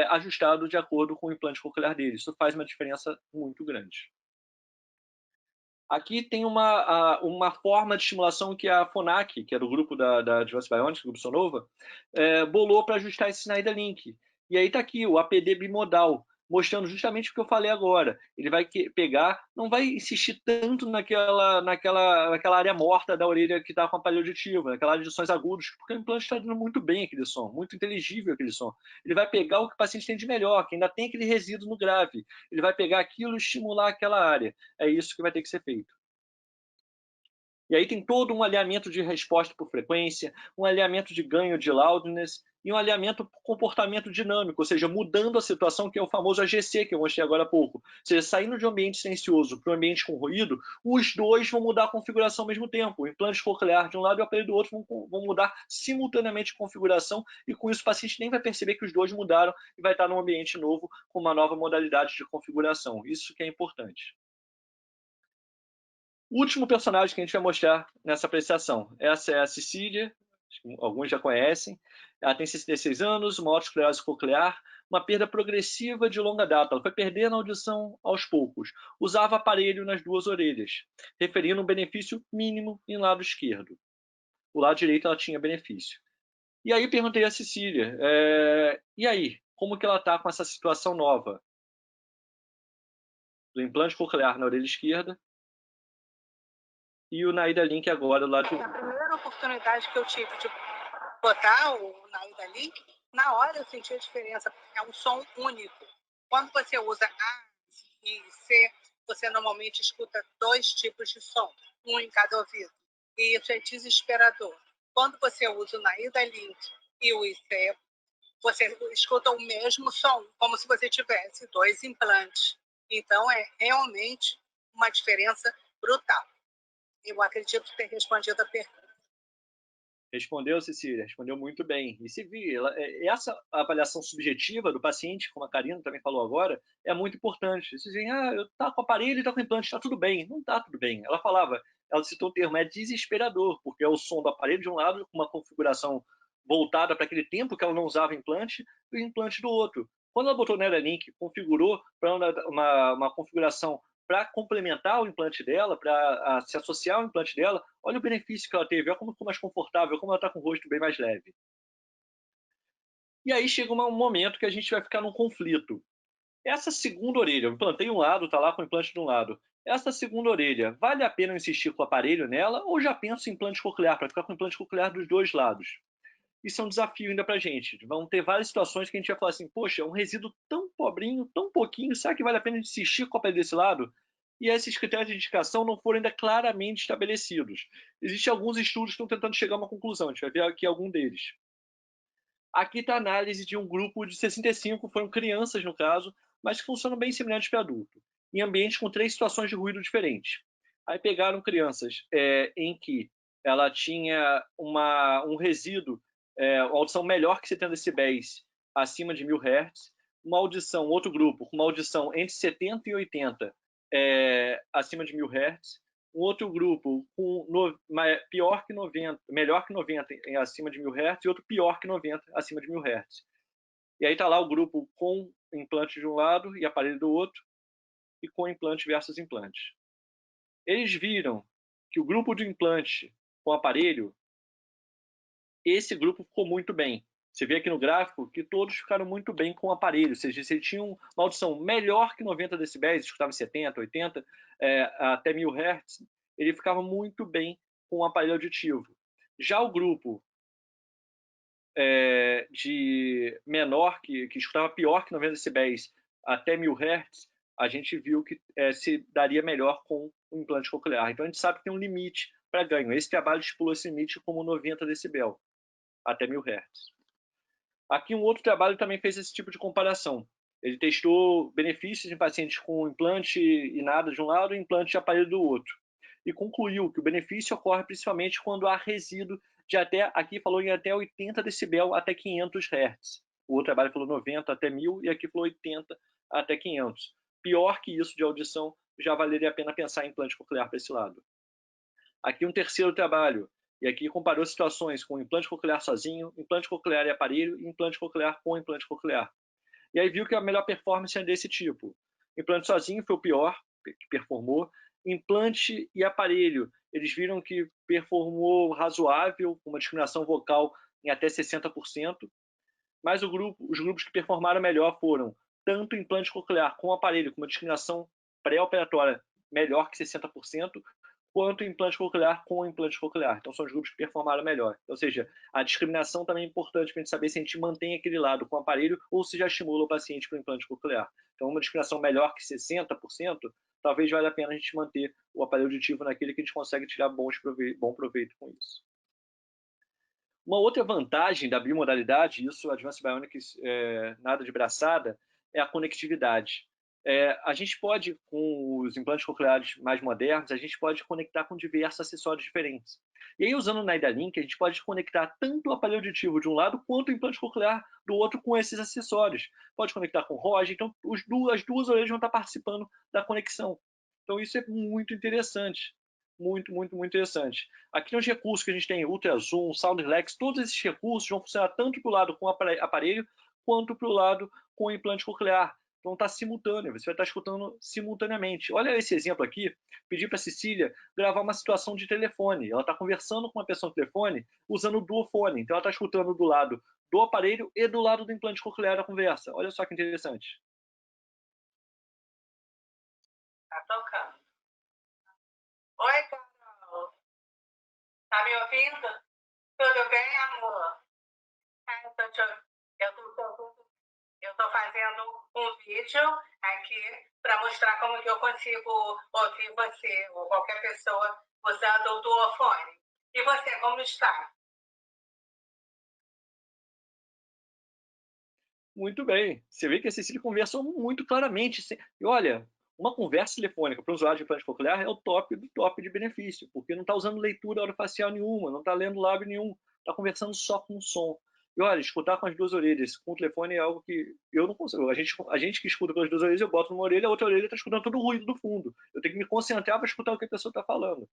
ajustado de acordo com o implante coclear dele. Isso faz uma diferença muito grande. Aqui tem uma forma de estimulação que a FONAC, que é do grupo da Advanced Bionics, do grupo Sonova, bolou para ajustar esse Snyder Link. E aí está aqui o APD bimodal, mostrando justamente o que eu falei agora. Ele vai pegar, não vai insistir tanto naquela área morta da orelha que está com aparelho auditivo, naquela área de sons agudos, porque o implante está dando muito bem aquele som, muito inteligível aquele som. Ele vai pegar o que o paciente tem de melhor, que ainda tem aquele resíduo no grave. Ele vai pegar aquilo e estimular aquela área. É isso que vai ter que ser feito. E aí tem todo um alinhamento de resposta por frequência, um alinhamento de ganho de loudness e um alinhamento por comportamento dinâmico, ou seja, mudando a situação, que é o famoso AGC, que eu mostrei agora há pouco. Ou seja, saindo de um ambiente silencioso para um ambiente com ruído, os dois vão mudar a configuração ao mesmo tempo. O implante coclear de um lado e o aparelho do outro vão mudar simultaneamente a configuração, e com isso o paciente nem vai perceber que os dois mudaram e vai estar num ambiente novo com uma nova modalidade de configuração. Isso que é importante. O último personagem que a gente vai mostrar nessa apreciação. Essa é a Cecília, alguns já conhecem. Ela tem 66 anos, uma otosclerose coclear, uma perda progressiva de longa data. Ela foi perdendo a audição aos poucos. Usava aparelho nas duas orelhas, referindo um benefício mínimo em lado esquerdo. O lado direito ela tinha benefício. E aí perguntei a Cecília, e aí, como que ela está com essa situação nova? Do implante coclear na orelha esquerda, e o Naida Link agora lá do... A primeira oportunidade que eu tive de botar o Naida Link, na hora eu senti a diferença, porque é um som único. Quando você usa A e C, você normalmente escuta 2 tipos de som, um em cada ouvido. E isso é desesperador. Quando você usa o Naida Link e o IC, você escuta o mesmo som, como se você tivesse 2 implantes. Então é realmente uma diferença brutal. Eu acredito ter respondido a pergunta. Respondeu, Cecília, respondeu muito bem. E se vir, essa avaliação subjetiva do paciente, como a Karina também falou agora, é muito importante. Vocês dizem, eu tá com o aparelho e tá com o implante, está tudo bem. Não está tudo bem. Ela citou o termo, é desesperador, porque é o som do aparelho de um lado, com uma configuração voltada para aquele tempo que ela não usava implante, e o implante do outro. Quando ela botou o Neuralink, configurou para uma configuração para complementar o implante dela, para se associar ao implante dela, olha o benefício que ela teve, olha como ficou mais confortável, como ela está com o rosto bem mais leve. E aí chega um momento que a gente vai ficar num conflito. Essa segunda orelha, eu implantei um lado, está lá com o implante de um lado. Essa segunda orelha, vale a pena insistir com o aparelho nela ou já penso em implante coclear, para ficar com o implante coclear dos dois lados? Isso é um desafio ainda para a gente. Vão ter várias situações que a gente vai falar assim, poxa, é um resíduo tão pobrinho, tão pouquinho, será que vale a pena insistir com o aparelho desse lado? E esses critérios de indicação não foram ainda claramente estabelecidos. Existem alguns estudos que estão tentando chegar a uma conclusão, a gente vai ver aqui algum deles. Aqui está a análise de um grupo de 65, foram crianças no caso, mas que funcionam bem semelhantes para adulto, em ambientes com 3 situações de ruído diferentes. Aí pegaram crianças em que ela tinha um resíduo, uma audição melhor que 70 decibéis, acima de 1000 Hz, outro grupo com uma audição entre 70 e 80, acima de 1000 Hz, um outro grupo com pior que 90, melhor que 90 acima de 1000 Hz e outro pior que 90 acima de 1000 Hz. E aí está lá o grupo com implante de um lado e aparelho do outro, e com implante versus implante. Eles viram que o grupo de implante com aparelho, esse grupo ficou muito bem. Você vê aqui no gráfico que todos ficaram muito bem com o aparelho, ou seja, se eles tinham uma audição melhor que 90 decibéis, escutava 70, 80, até 1000 Hz, ele ficava muito bem com o aparelho auditivo. Já o grupo de menor, que escutava pior que 90 decibéis até 1000 Hz, a gente viu que se daria melhor com o implante coclear. Então a gente sabe que tem um limite para ganho. Esse trabalho estipulou esse limite como 90 decibel até 1000 Hz. Aqui um outro trabalho também fez esse tipo de comparação. Ele testou benefícios em pacientes com implante e nada de um lado e implante de aparelho do outro. E concluiu que o benefício ocorre principalmente quando há resíduo de até, aqui falou em até 80 decibel até 500 Hz. O outro trabalho falou 90 até 1000 e aqui falou 80 até 500. Pior que isso de audição, já valeria a pena pensar em implante coclear para esse lado. Aqui um terceiro trabalho, e aqui comparou situações com implante coclear sozinho, implante coclear e aparelho, e implante coclear com implante coclear. E aí viu que a melhor performance é desse tipo. Implante sozinho foi o pior, que performou. Implante e aparelho, eles viram que performou razoável, com uma discriminação vocal em até 60%, mas os grupos que performaram melhor foram tanto implante coclear com aparelho, com uma discriminação pré-operatória melhor que 60%, quanto implante coclear com implante coclear. Então, são os grupos que performaram melhor. Ou seja, a discriminação também é importante para a gente saber se a gente mantém aquele lado com o aparelho ou se já estimula o paciente para o implante coclear. Então, uma discriminação melhor que 60%, talvez valha a pena a gente manter o aparelho auditivo naquele que a gente consegue tirar bom proveito com isso. Uma outra vantagem da bimodalidade, isso Advanced Bionics nada de braçada, é a conectividade. A gente pode, com os implantes cocleares mais modernos, a gente pode conectar com diversos acessórios diferentes. E aí, usando o NidaLink, a gente pode conectar tanto o aparelho auditivo de um lado, quanto o implante coclear do outro com esses acessórios. Pode conectar com ROG, então as duas orelhas vão estar participando da conexão. Então isso é muito interessante. Muito, muito, muito interessante. Aqui nos recursos que a gente tem, Ultra Zoom, Sound Relax, todos esses recursos vão funcionar tanto para o lado com o aparelho, quanto para o lado com o implante coclear. Então está simultâneo, você vai estar escutando simultaneamente. Olha esse exemplo aqui, pedi para a Cecília gravar uma situação de telefone. Ela está conversando com uma pessoa no telefone usando o duofone. Então ela está escutando do lado do aparelho e do lado do implante coclear a conversa. Olha só que interessante. Tá tocando. Oi, Carol. Tá me ouvindo? Tudo bem, amor? Eu tô fazendo um vídeo aqui para mostrar como que eu consigo ouvir você ou qualquer pessoa usando o duofone. E você, como está? Muito bem. Você vê que a Cecília conversou muito claramente. E olha, uma conversa telefônica para o usuário de implante coclear é o top do top de benefício, porque não está usando leitura orofacial nenhuma, não está lendo lábio nenhum, está conversando só com som. E olha, escutar com as duas orelhas com o telefone é algo que eu não consigo. A gente que escuta com as duas orelhas, eu boto numa orelha, a outra orelha está escutando todo o ruído do fundo. Eu tenho que me concentrar para escutar o que a pessoa está falando.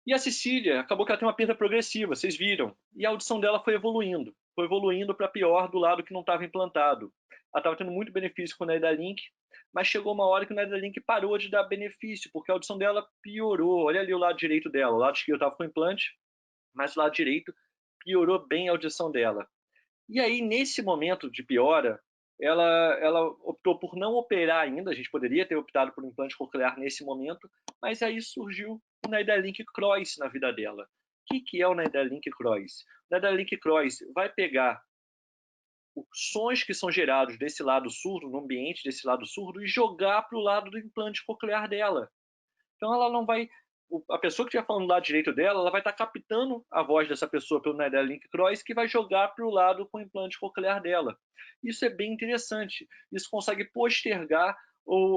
E a Cecília, acabou que ela tem uma perda progressiva, vocês viram. E a audição dela foi evoluindo para pior do lado que não estava implantado. Ela estava tendo muito benefício com o NidaLink, mas chegou uma hora que o NidaLink parou de dar benefício, porque a audição dela piorou. Olha ali o lado direito dela, o lado esquerdo estava com implante, mas o lado direito piorou bem a audição dela. E aí, nesse momento de piora, ela optou por não operar ainda, a gente poderia ter optado por um implante coclear nesse momento, mas aí surgiu o NidaLink Cross na vida dela. O que é o NidaLink Cross? O NidaLink Cross vai pegar os sons que são gerados desse lado surdo, no ambiente desse lado surdo, e jogar para o lado do implante coclear dela. Então ela não vai... A pessoa que estiver falando do lado direito dela, ela vai estar captando a voz dessa pessoa pelo NidaLink Cross, que vai jogar para o lado com o implante coclear dela. Isso é bem interessante. Isso consegue postergar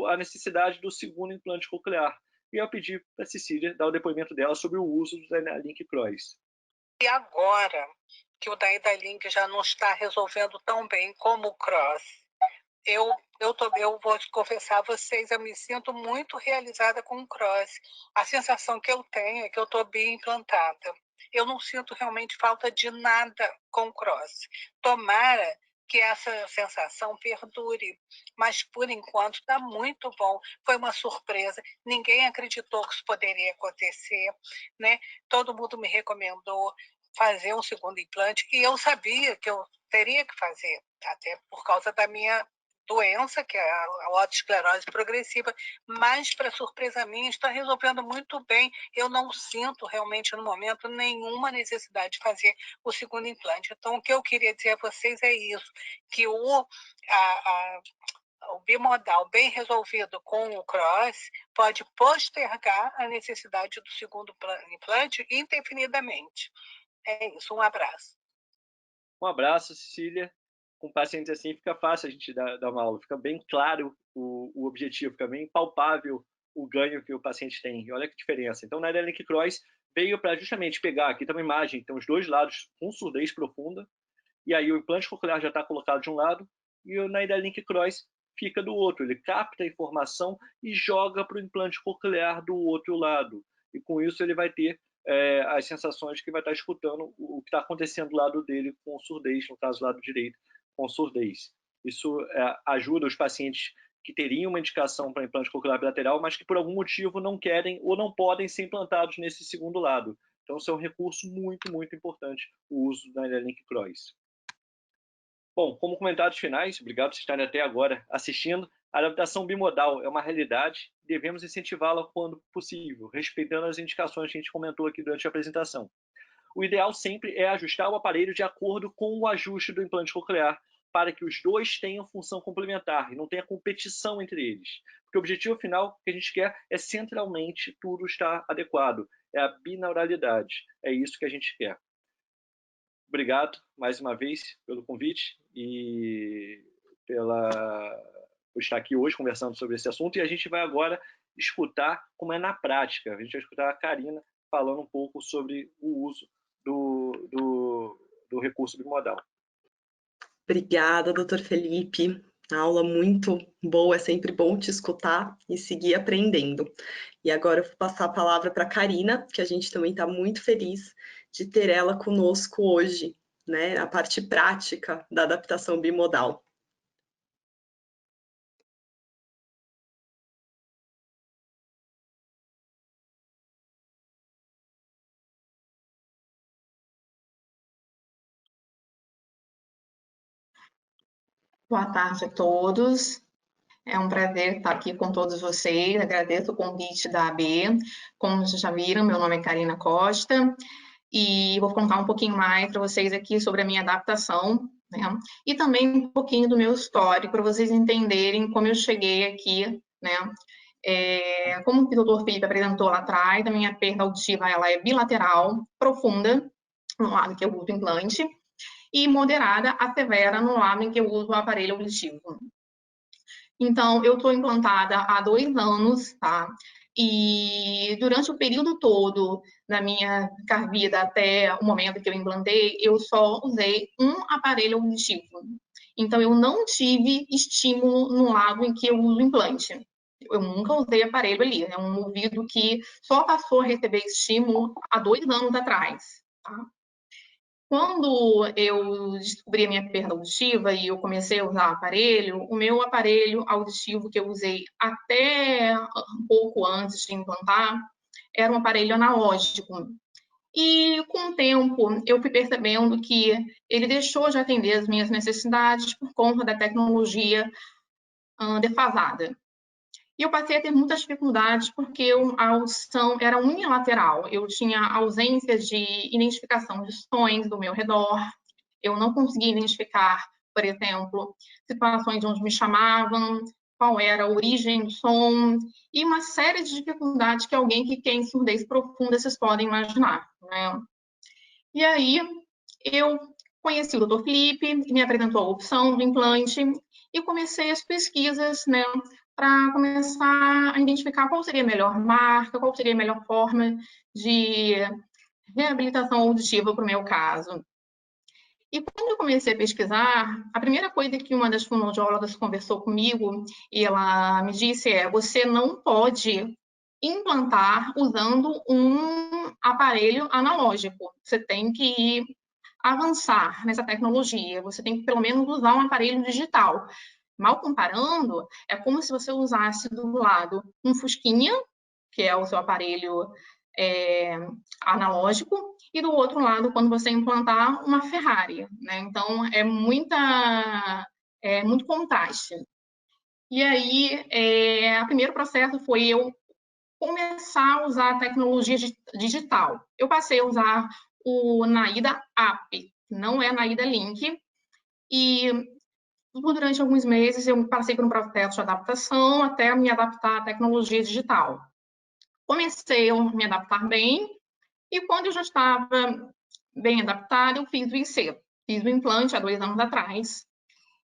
a necessidade do segundo implante coclear. E eu pedi para a Cecília dar o depoimento dela sobre o uso do NidaLink Cross. E agora que o NidaLink já não está resolvendo tão bem como o Cross, eu vou te confessar a vocês, eu me sinto muito realizada com o cross. A sensação que eu tenho é que eu estou bem implantada. Eu não sinto realmente falta de nada com o cross. Tomara que essa sensação perdure, mas por enquanto está muito bom. Foi uma surpresa, ninguém acreditou que isso poderia acontecer, né? Todo mundo me recomendou fazer um segundo implante e eu sabia que eu teria que fazer, até por causa da minha doença, que é a otoesclerose progressiva, mas, para surpresa minha, está resolvendo muito bem. Eu não sinto realmente, no momento, nenhuma necessidade de fazer o segundo implante. Então, o que eu queria dizer a vocês é isso, que o bimodal bem resolvido com o cross pode postergar a necessidade do segundo implante indefinidamente. É isso, um abraço. Um abraço, Cecília. Com pacientes assim fica fácil a gente dar uma aula, fica bem claro o objetivo, fica bem palpável o ganho que o paciente tem. E olha que diferença. Então, na Link Cross veio para justamente pegar, aqui tem uma imagem, tem os dois lados com surdez profunda, e aí o implante coclear já está colocado de um lado, e o Link Cross fica do outro. Ele capta a informação e joga para o implante coclear do outro lado. E com isso ele vai ter as sensações que vai estar escutando o que está acontecendo do lado dele com surdez, no caso do lado direito, com surdez. Isso ajuda os pacientes que teriam uma indicação para implante coclear bilateral, mas que por algum motivo não querem ou não podem ser implantados nesse segundo lado. Então, isso é um recurso muito, muito importante, o uso da Link Cross. Bom, como comentários finais, obrigado por vocês estarem até agora assistindo. A adaptação bimodal é uma realidade, devemos incentivá-la quando possível, respeitando as indicações que a gente comentou aqui durante a apresentação. O ideal sempre é ajustar o aparelho de acordo com o ajuste do implante coclear, para que os dois tenham função complementar e não tenha competição entre eles. Porque o objetivo final que a gente quer é centralmente tudo estar adequado, é a binauralidade, é isso que a gente quer. Obrigado mais uma vez pelo convite e por estar aqui hoje conversando sobre esse assunto. E a gente vai agora escutar como é na prática. A gente vai escutar a Karina falando um pouco sobre o uso do recurso bimodal. Obrigada, doutor Felipe. Aula muito boa, é sempre bom te escutar e seguir aprendendo. E agora eu vou passar a palavra para a Karina, que a gente também está muito feliz de ter ela conosco hoje, né, a parte prática da adaptação bimodal. Boa tarde a todos. É um prazer estar aqui com todos vocês. Agradeço o convite da AB. Como vocês já viram, meu nome é Karina Costa e vou contar um pouquinho mais para vocês aqui sobre a minha adaptação, né? E também um pouquinho do meu histórico para vocês entenderem como eu cheguei aqui, né? Como o doutor Felipe apresentou lá atrás, a minha perda auditiva ela é bilateral, profunda, no lado que eu uso implante, e moderada a severa no lado em que eu uso o aparelho auditivo. Então, eu estou implantada há 2 anos, tá? E durante o período todo da minha vida até o momento que eu implantei, eu só usei um aparelho auditivo. Então, eu não tive estímulo no lado em que eu uso o implante. Eu nunca usei aparelho ali. É um ouvido que só passou a receber estímulo há 2 anos atrás, tá? Quando eu descobri a minha perda auditiva e eu comecei a usar aparelho, o meu aparelho auditivo que eu usei até um pouco antes de implantar era um aparelho analógico. E com o tempo eu fui percebendo que ele deixou de atender as minhas necessidades por conta da tecnologia defasada. E eu passei a ter muitas dificuldades porque a audição era unilateral. Eu tinha ausência de identificação de sons do meu redor. Eu não conseguia identificar, por exemplo, situações onde me chamavam, qual era a origem do som, e uma série de dificuldades que alguém que tem surdez profunda, vocês podem imaginar, né? E aí, eu conheci o Dr. Felipe, me apresentou a opção do implante, e comecei as pesquisas, né, para começar a identificar qual seria a melhor marca, qual seria a melhor forma de reabilitação auditiva para o meu caso. E quando eu comecei a pesquisar, a primeira coisa que uma das fonoaudiólogas conversou comigo, e ela me disse você não pode implantar usando um aparelho analógico. Você tem que avançar nessa tecnologia. Você tem que, pelo menos, usar um aparelho digital. Mal comparando, é como se você usasse do lado um Fusquinha, que é o seu aparelho analógico, e do outro lado, quando você implantar uma Ferrari, né? Então, é muito contraste. E aí, o primeiro processo foi eu começar a usar a tecnologia digital. Eu passei a usar o Naida App, não é Naida Link, e durante alguns meses eu passei por um processo de adaptação até me adaptar à tecnologia digital. Comecei a me adaptar bem, e quando eu já estava bem adaptada, eu fiz o IC. Fiz o implante há 2 anos atrás.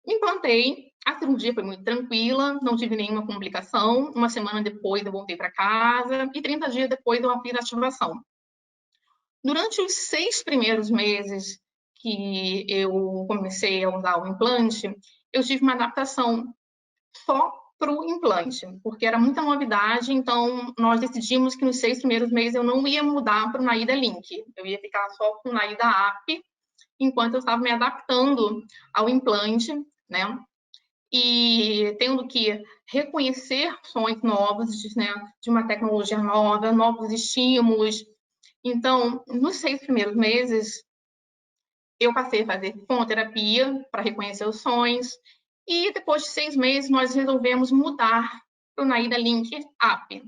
Implantei, a cirurgia foi muito tranquila, não tive nenhuma complicação. Uma semana depois eu voltei para casa e 30 dias depois eu fiz a ativação. Durante os 6 primeiros meses que eu comecei a usar o implante, eu tive uma adaptação só para o implante, porque era muita novidade, então nós decidimos que nos 6 primeiros meses eu não ia mudar para o Naida Link, eu ia ficar só com o Naida App, enquanto eu estava me adaptando ao implante, né? E tendo que reconhecer sons novos, né? De uma tecnologia nova, novos estímulos. Então, nos 6 primeiros meses, eu passei a fazer fonoterapia para reconhecer os sons, e depois de 6 meses nós resolvemos mudar para o Naida Link App,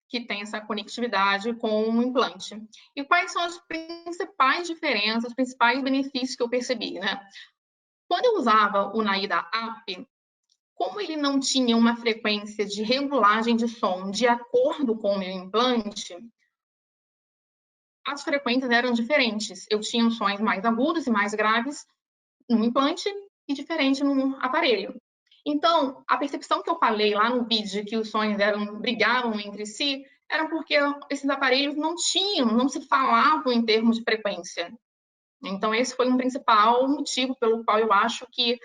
que tem essa conectividade com o implante. E quais são as principais diferenças, os principais benefícios que eu percebi, né? Quando eu usava o Naida App, como ele não tinha uma frequência de regulagem de som de acordo com o meu implante, as frequências eram diferentes. Eu tinha sons mais agudos e mais graves no implante e diferente no aparelho. Então, a percepção que eu falei lá no vídeo que os sons brigavam entre si, era porque esses aparelhos não se falavam em termos de frequência. Então, esse foi um principal motivo pelo qual eu acho que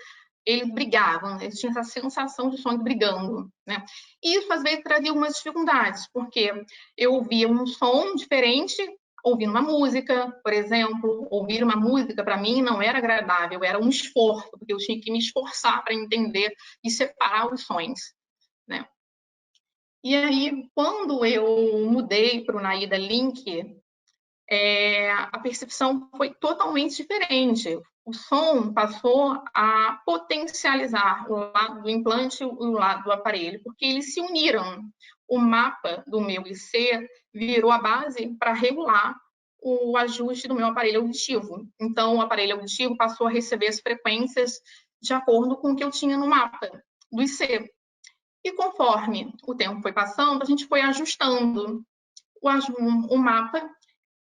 eles brigavam, eles tinham essa sensação de sons brigando, né? E isso, às vezes, trazia algumas dificuldades, porque eu ouvia um som diferente ouvindo uma música, por exemplo. Ouvir uma música, para mim, não era agradável, era um esforço, porque eu tinha que me esforçar para entender e separar os sons, né? E aí, quando eu mudei para o Naida Link, a percepção foi totalmente diferente. O som passou a potencializar o lado do implante e o lado do aparelho, porque eles se uniram. O mapa do meu IC virou a base para regular o ajuste do meu aparelho auditivo. Então, o aparelho auditivo passou a receber as frequências de acordo com o que eu tinha no mapa do IC. E conforme o tempo foi passando, a gente foi ajustando o mapa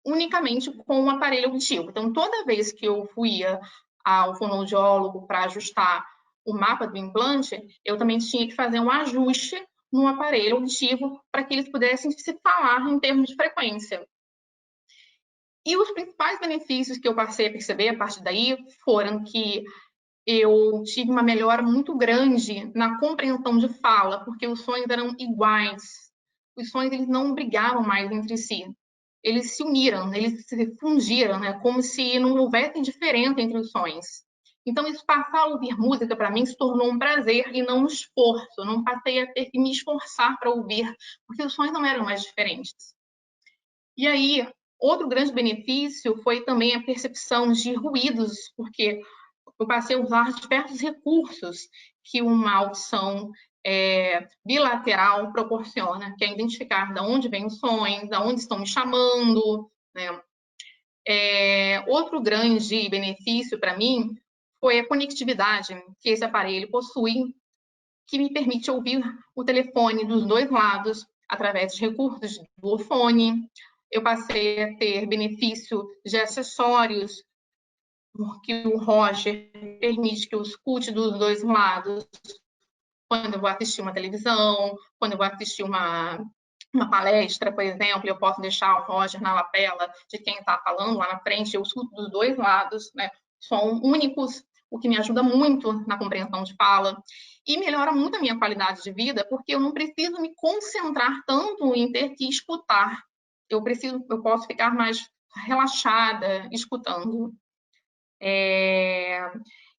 unicamente com o aparelho auditivo. Então, toda vez que eu ia ao fonoaudiólogo para ajustar o mapa do implante, eu também tinha que fazer um ajuste no aparelho auditivo para que eles pudessem se falar em termos de frequência. E os principais benefícios que eu passei a perceber a partir daí foram que eu tive uma melhora muito grande na compreensão de fala, porque os sons eram iguais. Os sons eles não brigavam mais entre si. Eles se uniram, eles se fundiram, né? Como se não houvesse diferença entre os sons. Então, isso passar a ouvir música, para mim, se tornou um prazer e não um esforço. Não passei a ter que me esforçar para ouvir, porque os sons não eram mais diferentes. E aí, outro grande benefício foi também a percepção de ruídos, porque eu passei a usar diversos recursos que uma audição bilateral proporciona, que é identificar de onde vêm os sons, de onde estão me chamando, né? Outro grande benefício para mim foi a conectividade que esse aparelho possui, que me permite ouvir o telefone dos 2 lados através de recursos de duofone. Eu passei a ter benefício de acessórios, que o Roger permite que eu escute dos 2 lados quando eu vou assistir uma televisão, quando eu vou assistir uma palestra, por exemplo, eu posso deixar o Roger na lapela de quem está falando lá na frente, eu escuto dos 2 lados, né? som únicos, o que me ajuda muito na compreensão de fala e melhora muito a minha qualidade de vida, porque eu não preciso me concentrar tanto em ter que escutar. Eu posso ficar mais relaxada escutando.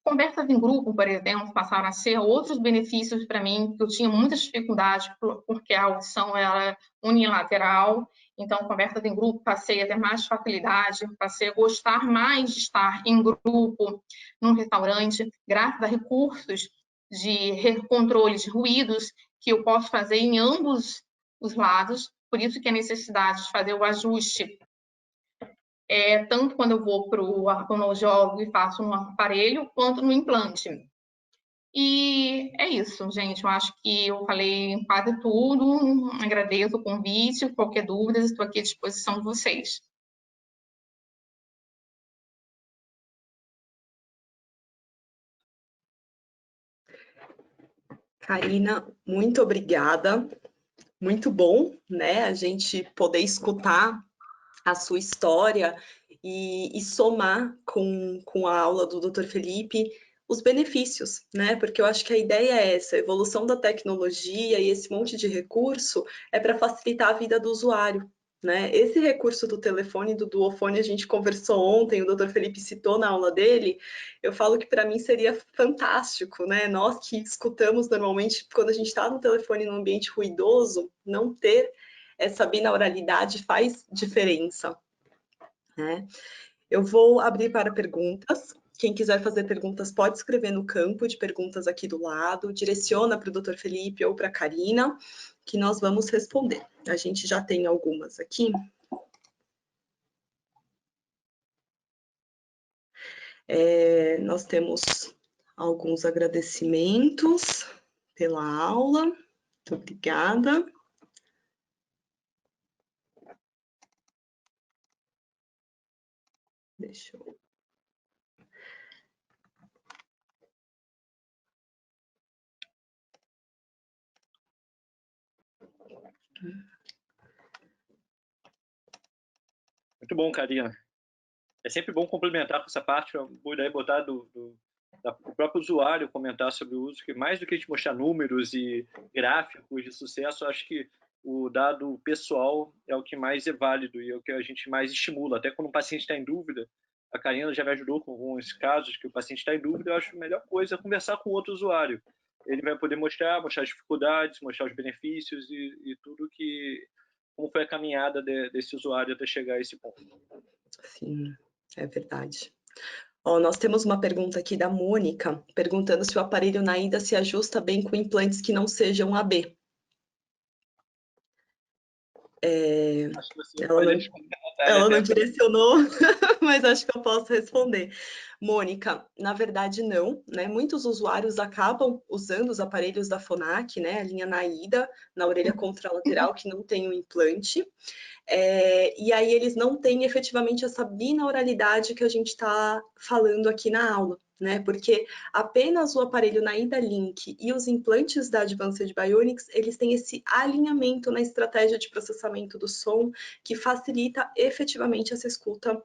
Conversas em grupo, por exemplo, passaram a ser outros benefícios para mim, que eu tinha muitas dificuldades, porque a audição era unilateral. Então, conversas em grupo, passei a ter mais facilidade, passei a gostar mais de estar em grupo, num restaurante, graças a recursos de controle de ruídos, que eu posso fazer em ambos os lados, por isso que a necessidade de fazer o ajuste tanto quando eu vou para o fonoaudiólogo e faço no aparelho, quanto no implante. E é isso, gente. Eu acho que eu falei quase tudo. Agradeço o convite. Qualquer dúvida, estou aqui à disposição de vocês. Karina, muito obrigada. Muito bom, né, a gente poder escutar a sua história e somar com a aula do Dr. Felipe os benefícios, né? Porque eu acho que a ideia é essa, a evolução da tecnologia e esse monte de recurso é para facilitar a vida do usuário, né? Esse recurso do telefone e do duofone a gente conversou ontem, o Dr. Felipe citou na aula dele, eu falo que para mim seria fantástico, né? Nós que escutamos normalmente, quando a gente está no telefone num ambiente ruidoso, não ter essa binauralidade faz diferença, né? Eu vou abrir para perguntas. Quem quiser fazer perguntas pode escrever no campo de perguntas aqui do lado, direciona para o Dr. Felipe ou para a Karina, que nós vamos responder. A gente já tem algumas aqui. Nós temos alguns agradecimentos pela aula. Muito obrigada. Deixa eu... Muito bom, Karina. É sempre bom complementar com essa parte, boa ideia botar do próprio usuário comentar sobre o uso, que mais do que a gente mostrar números e gráficos de sucesso, acho que o dado pessoal é o que mais é válido e é o que a gente mais estimula. Até quando o paciente está em dúvida, a Karina já me ajudou com alguns casos que o paciente está em dúvida, eu acho a melhor coisa é conversar com outro usuário. Ele vai poder mostrar as dificuldades, mostrar os benefícios e tudo como foi a caminhada desse usuário até chegar a esse ponto. Sim, é verdade. Nós temos uma pergunta aqui da Mônica, perguntando se o aparelho Naida se ajusta bem com implantes que não sejam AB. Ela não direcionou, mas acho que eu posso responder. Mônica, na verdade não, né? Muitos usuários acabam usando os aparelhos da Phonak, né? A linha Naida, na orelha contralateral, que não tem um implante. E aí eles não têm efetivamente essa binauralidade que a gente está falando aqui na aula, né? Porque apenas o aparelho Naida Link e os implantes da Advanced Bionics, eles têm esse alinhamento na estratégia de processamento do som que facilita efetivamente essa escuta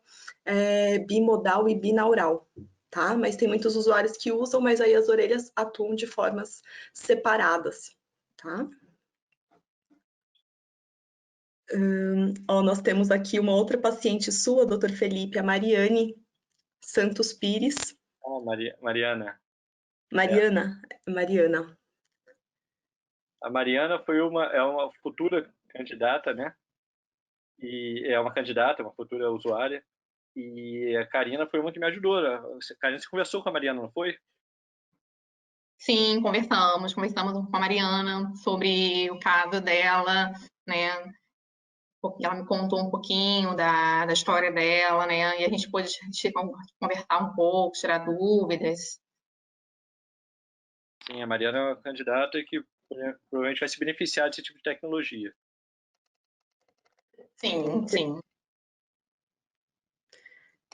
bimodal e binaural, tá? Mas tem muitos usuários que usam, mas aí as orelhas atuam de formas separadas, tá? Nós temos aqui uma outra paciente sua, doutor Felipe, a Mariane Santos Pires. Mariana. Mariana. A Mariana é uma futura candidata, né? E é uma candidata, uma futura usuária. E a Karina foi uma que me ajudou. Karina, você conversou com a Mariana, não foi? Sim, conversamos com a Mariana sobre o caso dela, né? Porque ela me contou um pouquinho da história dela, né? E a gente pôde conversar um pouco, tirar dúvidas. Sim, a Mariana é uma candidata que provavelmente vai se beneficiar desse tipo de tecnologia. Sim, sim.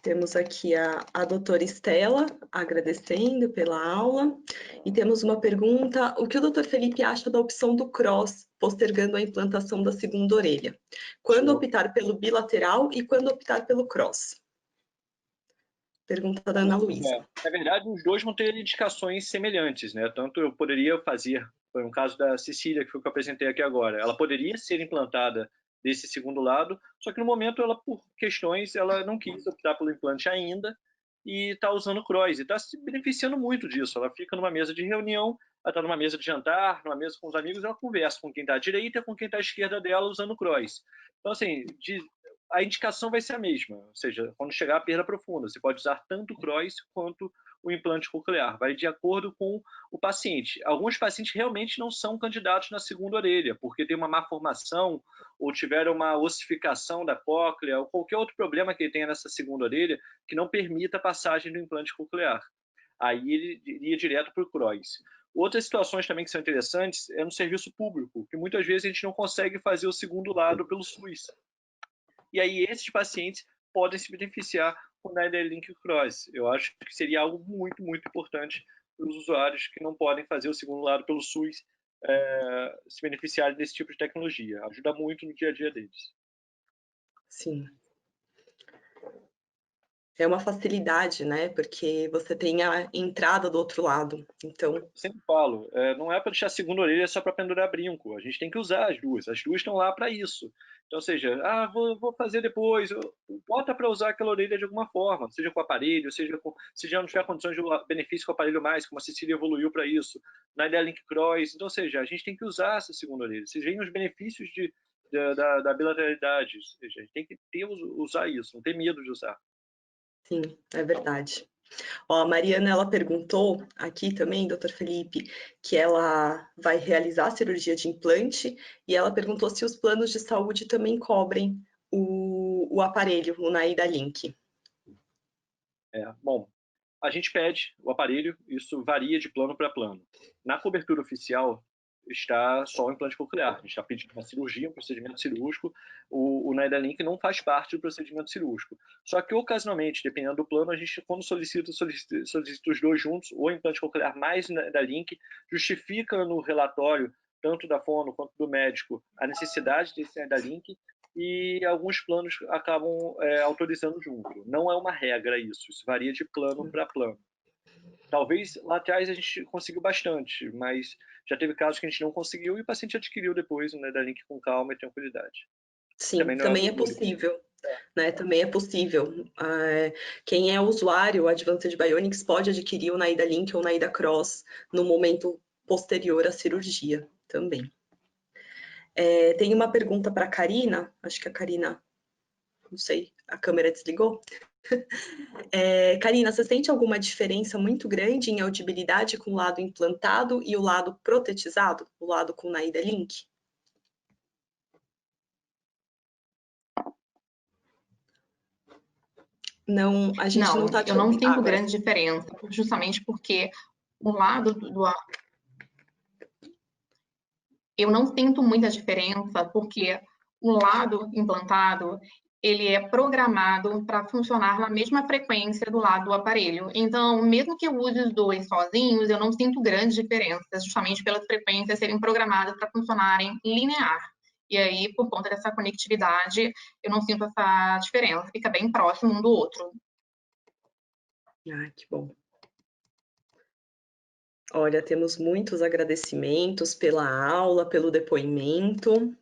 Temos aqui a doutora Estela agradecendo pela aula. E temos uma pergunta: o que o doutor Felipe acha da opção do cross, postergando a implantação da segunda orelha? Quando optar pelo bilateral e quando optar pelo cross? Pergunta da Ana Luísa. Na verdade, os dois vão ter indicações semelhantes, né? Tanto eu poderia fazer, foi um caso da Cecília, que foi o que eu apresentei aqui agora, ela poderia ser implantada desse segundo lado, só que no momento ela, por questões, ela não quis optar pelo implante ainda e está usando o CROIS, e está se beneficiando muito disso. Ela fica numa mesa de reunião, ela está numa mesa de jantar, numa mesa com os amigos, ela conversa com quem está à direita e com quem está à esquerda dela usando o CROIS. Então, assim, a indicação vai ser a mesma, ou seja, quando chegar a perda profunda, você pode usar tanto o CROIS quanto o implante coclear, vai de acordo com o paciente. Alguns pacientes realmente não são candidatos na segunda orelha, porque tem uma má formação, ou tiveram uma ossificação da cóclea, ou qualquer outro problema que ele tenha nessa segunda orelha, que não permita a passagem do implante coclear. Aí ele iria direto para o CROIS. Outras situações também que são interessantes é no serviço público, que muitas vezes a gente não consegue fazer o segundo lado pelo SUS. E aí esses pacientes podem se beneficiar com o NiDAR-Link CROIS. Eu acho que seria algo muito, muito importante para os usuários que não podem fazer o segundo lado pelo SUS se beneficiarem desse tipo de tecnologia. Ajuda muito no dia a dia deles. Sim. É uma facilidade, né? Porque você tem a entrada do outro lado. Então, eu sempre falo, não é para deixar a segunda orelha só para pendurar brinco. A gente tem que usar as duas. As duas estão lá para isso. Então, ou seja, vou fazer depois. Bota para usar aquela orelha de alguma forma, seja com aparelho, seja se já não tiver condições de benefício com o aparelho mais, como a Cecília evoluiu para isso, na NiDAR-Link CROIS. Então, ou seja, a gente tem que usar essa segunda orelha. Vocês veem os benefícios da bilateralidade. Ou seja, a gente tem que usar isso, não ter medo de usar. sim, é verdade. Ó, a Mariana, ela perguntou aqui também, doutor Felipe, que ela vai realizar a cirurgia de implante e ela perguntou se os planos de saúde também cobrem o aparelho, o NiDAR-Link. Bom, a gente pede o aparelho, isso varia de plano para plano. Na cobertura oficial, está só o implante coclear. A gente está pedindo uma cirurgia, um procedimento cirúrgico. O NiDAR-Link não faz parte do procedimento cirúrgico. Só que, ocasionalmente, dependendo do plano, a gente, quando solicita os dois juntos, o implante coclear mais o NiDAR-Link, justifica no relatório, tanto da fono quanto do médico, a necessidade desse NiDAR-Link, e alguns planos acabam autorizando junto. Não é uma regra isso varia de plano para plano. Talvez lá atrás a gente conseguiu bastante, mas já teve casos que a gente não conseguiu e o paciente adquiriu depois o NiDAR-Link com calma e tranquilidade. Sim, também é possível. Né? Também é possível. Quem é usuário Advanced Bionics pode adquirir o NiDAR-Link ou o NiDAR Cross no momento posterior à cirurgia também. Tem uma pergunta para a Karina, acho que a Karina, não sei, a câmera desligou. Karina, você sente alguma diferença muito grande em audibilidade com o lado implantado e o lado protetizado, o lado com NiDAR-Link? Não, a gente não está te ouvindo. Eu não sinto grande diferença, justamente porque o lado eu não sinto muita diferença, porque o lado implantado, ele é programado para funcionar na mesma frequência do lado do aparelho. Então, mesmo que eu use os dois sozinhos, eu não sinto grandes diferenças, justamente pelas frequências serem programadas para funcionarem linear. E aí, por conta dessa conectividade, eu não sinto essa diferença, fica bem próximo um do outro. Ah, que bom. Olha, temos muitos agradecimentos pela aula, pelo depoimento.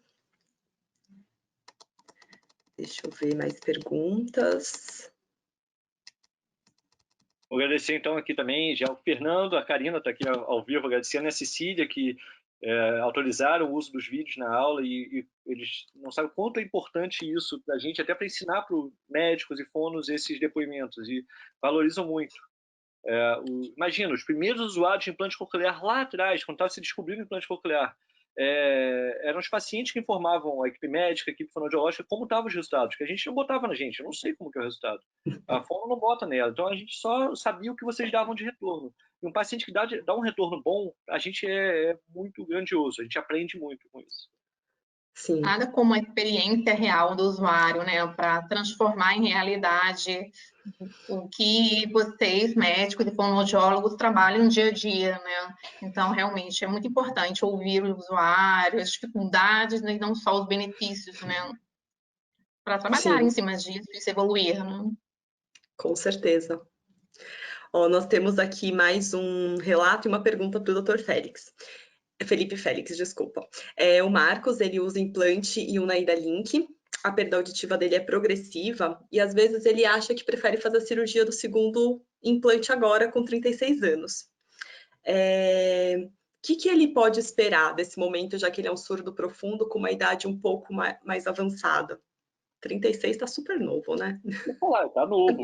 Deixa eu ver mais perguntas. Vou agradecer então aqui também já o Fernando, a Karina está aqui ao vivo, agradecendo a Cecília que autorizaram o uso dos vídeos na aula e eles não sabem o quanto é importante isso para a gente, até para ensinar para os médicos e fonos esses depoimentos, e valorizam muito. Imagina, os primeiros usuários de implante coclear lá atrás, quando estava se descobrindo o implante coclear, eram os pacientes que informavam a equipe médica, a equipe fonoaudiológica, como estavam os resultados, que a gente não botava na gente, eu não sei como que é o resultado. A fono não bota nela, então a gente só sabia o que vocês davam de retorno. E um paciente que dá um retorno bom, a gente é muito grandioso, a gente aprende muito com isso. Sim. Nada como a experiência real do usuário, né, para transformar em realidade o que vocês, médicos e fonoaudiólogos, trabalham dia a dia, né? Então, realmente, é muito importante ouvir o usuário, as dificuldades, né, e não só os benefícios, né? Para trabalhar em cima disso e se evoluir, né? Com certeza. Nós temos aqui mais um relato e uma pergunta para o Dr. Felipe Félix, desculpa. O Marcos, ele usa implante e um Naida Link. A perda auditiva dele é progressiva e às vezes ele acha que prefere fazer a cirurgia do segundo implante agora com 36 anos. O que ele pode esperar desse momento, já que ele é um surdo profundo com uma idade um pouco mais avançada? 36 está super novo, né? Tá novo.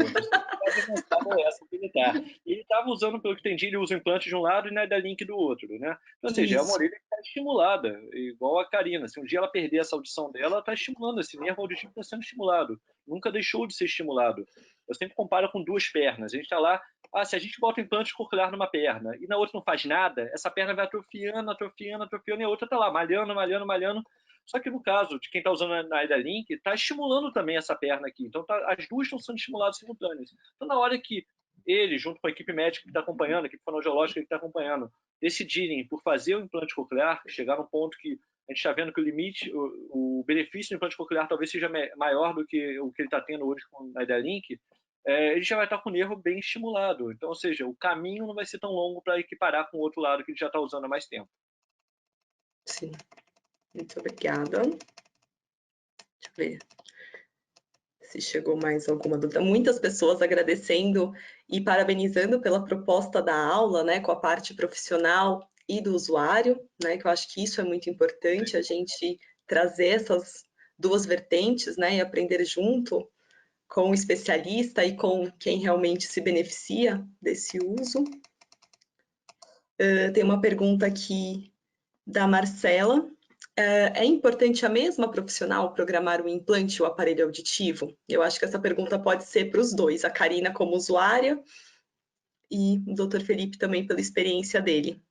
Ele estava usando, pelo que entendi, ele usa o implante de um lado e Naida Link do outro, né? Ou seja, é uma orelha que está estimulada, igual a Karina. Se um dia ela perder essa audição dela, ela está estimulando, esse nervo auditivo está sendo estimulado. Nunca deixou de ser estimulado. Eu sempre comparo com duas pernas. A gente está lá, se a gente bota um implante coclear numa perna e na outra não faz nada, essa perna vai atrofiando, atrofiando, atrofiando, e a outra está lá, malhando, malhando, malhando. Só que no caso de quem está usando a Naida Link, está estimulando também essa perna aqui. Então, as duas estão sendo estimuladas simultâneas. Então, na hora que ele, junto com a equipe médica que está acompanhando, a equipe fonoaudiológica que está acompanhando, decidirem por fazer o implante coclear, chegar num ponto que a gente está vendo que o limite, o benefício do implante coclear talvez seja maior do que o que ele está tendo hoje com a Naida Link, ele já vai estar com o nervo bem estimulado. Então, ou seja, o caminho não vai ser tão longo para equiparar com o outro lado que ele já está usando há mais tempo. Sim. Muito obrigada. Deixa eu ver se chegou mais alguma dúvida. Muitas pessoas agradecendo e parabenizando pela proposta da aula, né, com a parte profissional e do usuário, né, que eu acho que isso é muito importante, a gente trazer essas duas vertentes, né, e aprender junto com o especialista e com quem realmente se beneficia desse uso. Tem uma pergunta aqui da Marcela. É importante a mesma profissional programar o implante e o aparelho auditivo? Eu acho que essa pergunta pode ser para os dois, a Karina como usuária e o Dr. Felipe também pela experiência dele.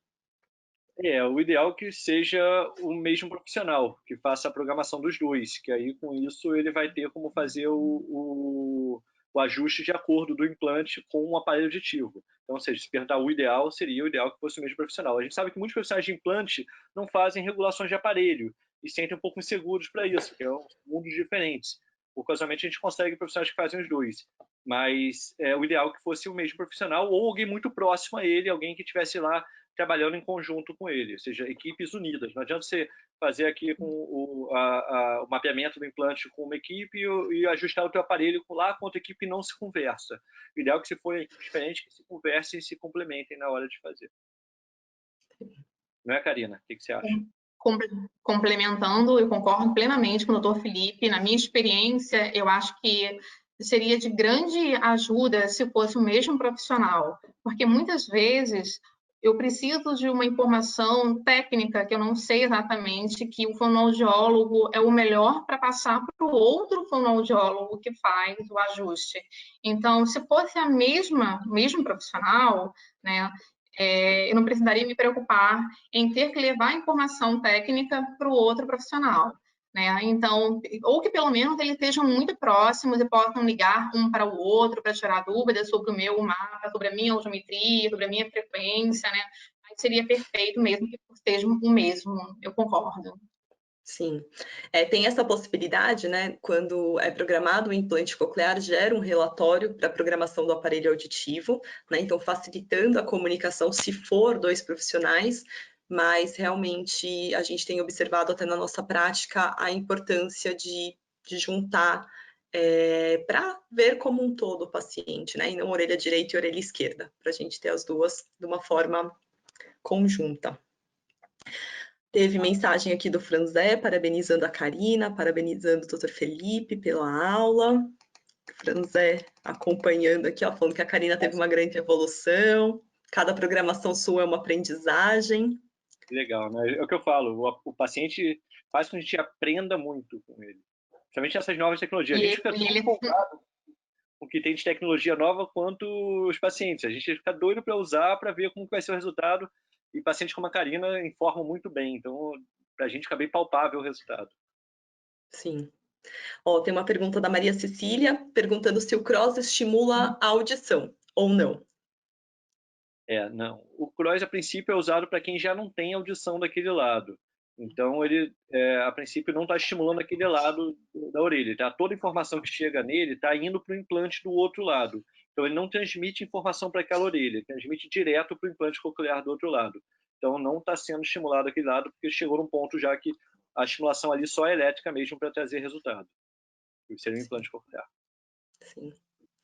O ideal é que seja o mesmo profissional, que faça a programação dos dois, que aí com isso ele vai ter como fazer o ajuste de acordo do implante com o aparelho auditivo. Então, ou seja, se perguntar o ideal, seria o ideal que fosse o mesmo profissional. A gente sabe que muitos profissionais de implante não fazem regulações de aparelho e sentem um pouco inseguros para isso, porque são mundos diferentes. Casualmente a gente consegue profissionais que fazem os dois, mas o ideal é que fosse o mesmo profissional ou alguém muito próximo a ele, alguém que estivesse lá trabalhando em conjunto com ele, ou seja, equipes unidas. Não adianta você fazer aqui com o mapeamento do implante com uma equipe e ajustar o teu aparelho lá com outra equipe e não se conversa. O ideal é que se forem equipes diferentes, que se conversem e se complementem na hora de fazer. Não é, Karina? O que você acha? Complementando, eu concordo plenamente com o Dr. Felipe. Na minha experiência, eu acho que seria de grande ajuda se fosse o mesmo profissional, porque muitas vezes eu preciso de uma informação técnica que eu não sei exatamente, que o fonoaudiólogo é o melhor para passar para o outro fonoaudiólogo que faz o ajuste. Então, se fosse o mesmo profissional, né, eu não precisaria me preocupar em ter que levar a informação técnica para o outro profissional. Né? Então, ou que pelo menos eles estejam muito próximos e possam ligar um para o outro para tirar dúvidas sobre o meu mapa, sobre a minha audiometria, sobre a minha frequência, né? Aí seria perfeito mesmo que estejam o mesmo, eu concordo. Sim, tem essa possibilidade, né? Quando é programado o implante coclear, gera um relatório para a programação do aparelho auditivo, né? Então, facilitando a comunicação se for dois profissionais, mas realmente a gente tem observado até na nossa prática a importância de juntar para ver como um todo o paciente, né? E não orelha direita e orelha esquerda, para a gente ter as duas de uma forma conjunta. Teve mensagem aqui do Franzé, parabenizando a Karina, parabenizando o Dr. Felipe pela aula. Franzé acompanhando aqui, ó, falando que a Karina teve uma grande evolução. Cada programação sua é uma aprendizagem. Legal, né? É o que eu falo, o paciente faz com que a gente aprenda muito com ele. Principalmente essas novas tecnologias. A gente fica tão empolgado com o que tem de tecnologia nova quanto os pacientes. A gente fica doido para usar, para ver como vai ser o resultado. E pacientes como a Karina informam muito bem. Então, para a gente fica bem palpável o resultado. Sim. Tem uma pergunta da Maria Cecília, perguntando se o cross estimula a audição ou não. Não. O cross, a princípio, é usado para quem já não tem audição daquele lado. Então, ele, a princípio, não está estimulando aquele lado da orelha. Tá? Toda a informação que chega nele está indo para o implante do outro lado. Então, ele não transmite informação para aquela orelha, ele transmite direto para o implante coclear do outro lado. Então, não está sendo estimulado aquele lado, porque chegou num ponto já que a estimulação ali só é elétrica mesmo para trazer resultado. Isso seria um implante coclear. Sim.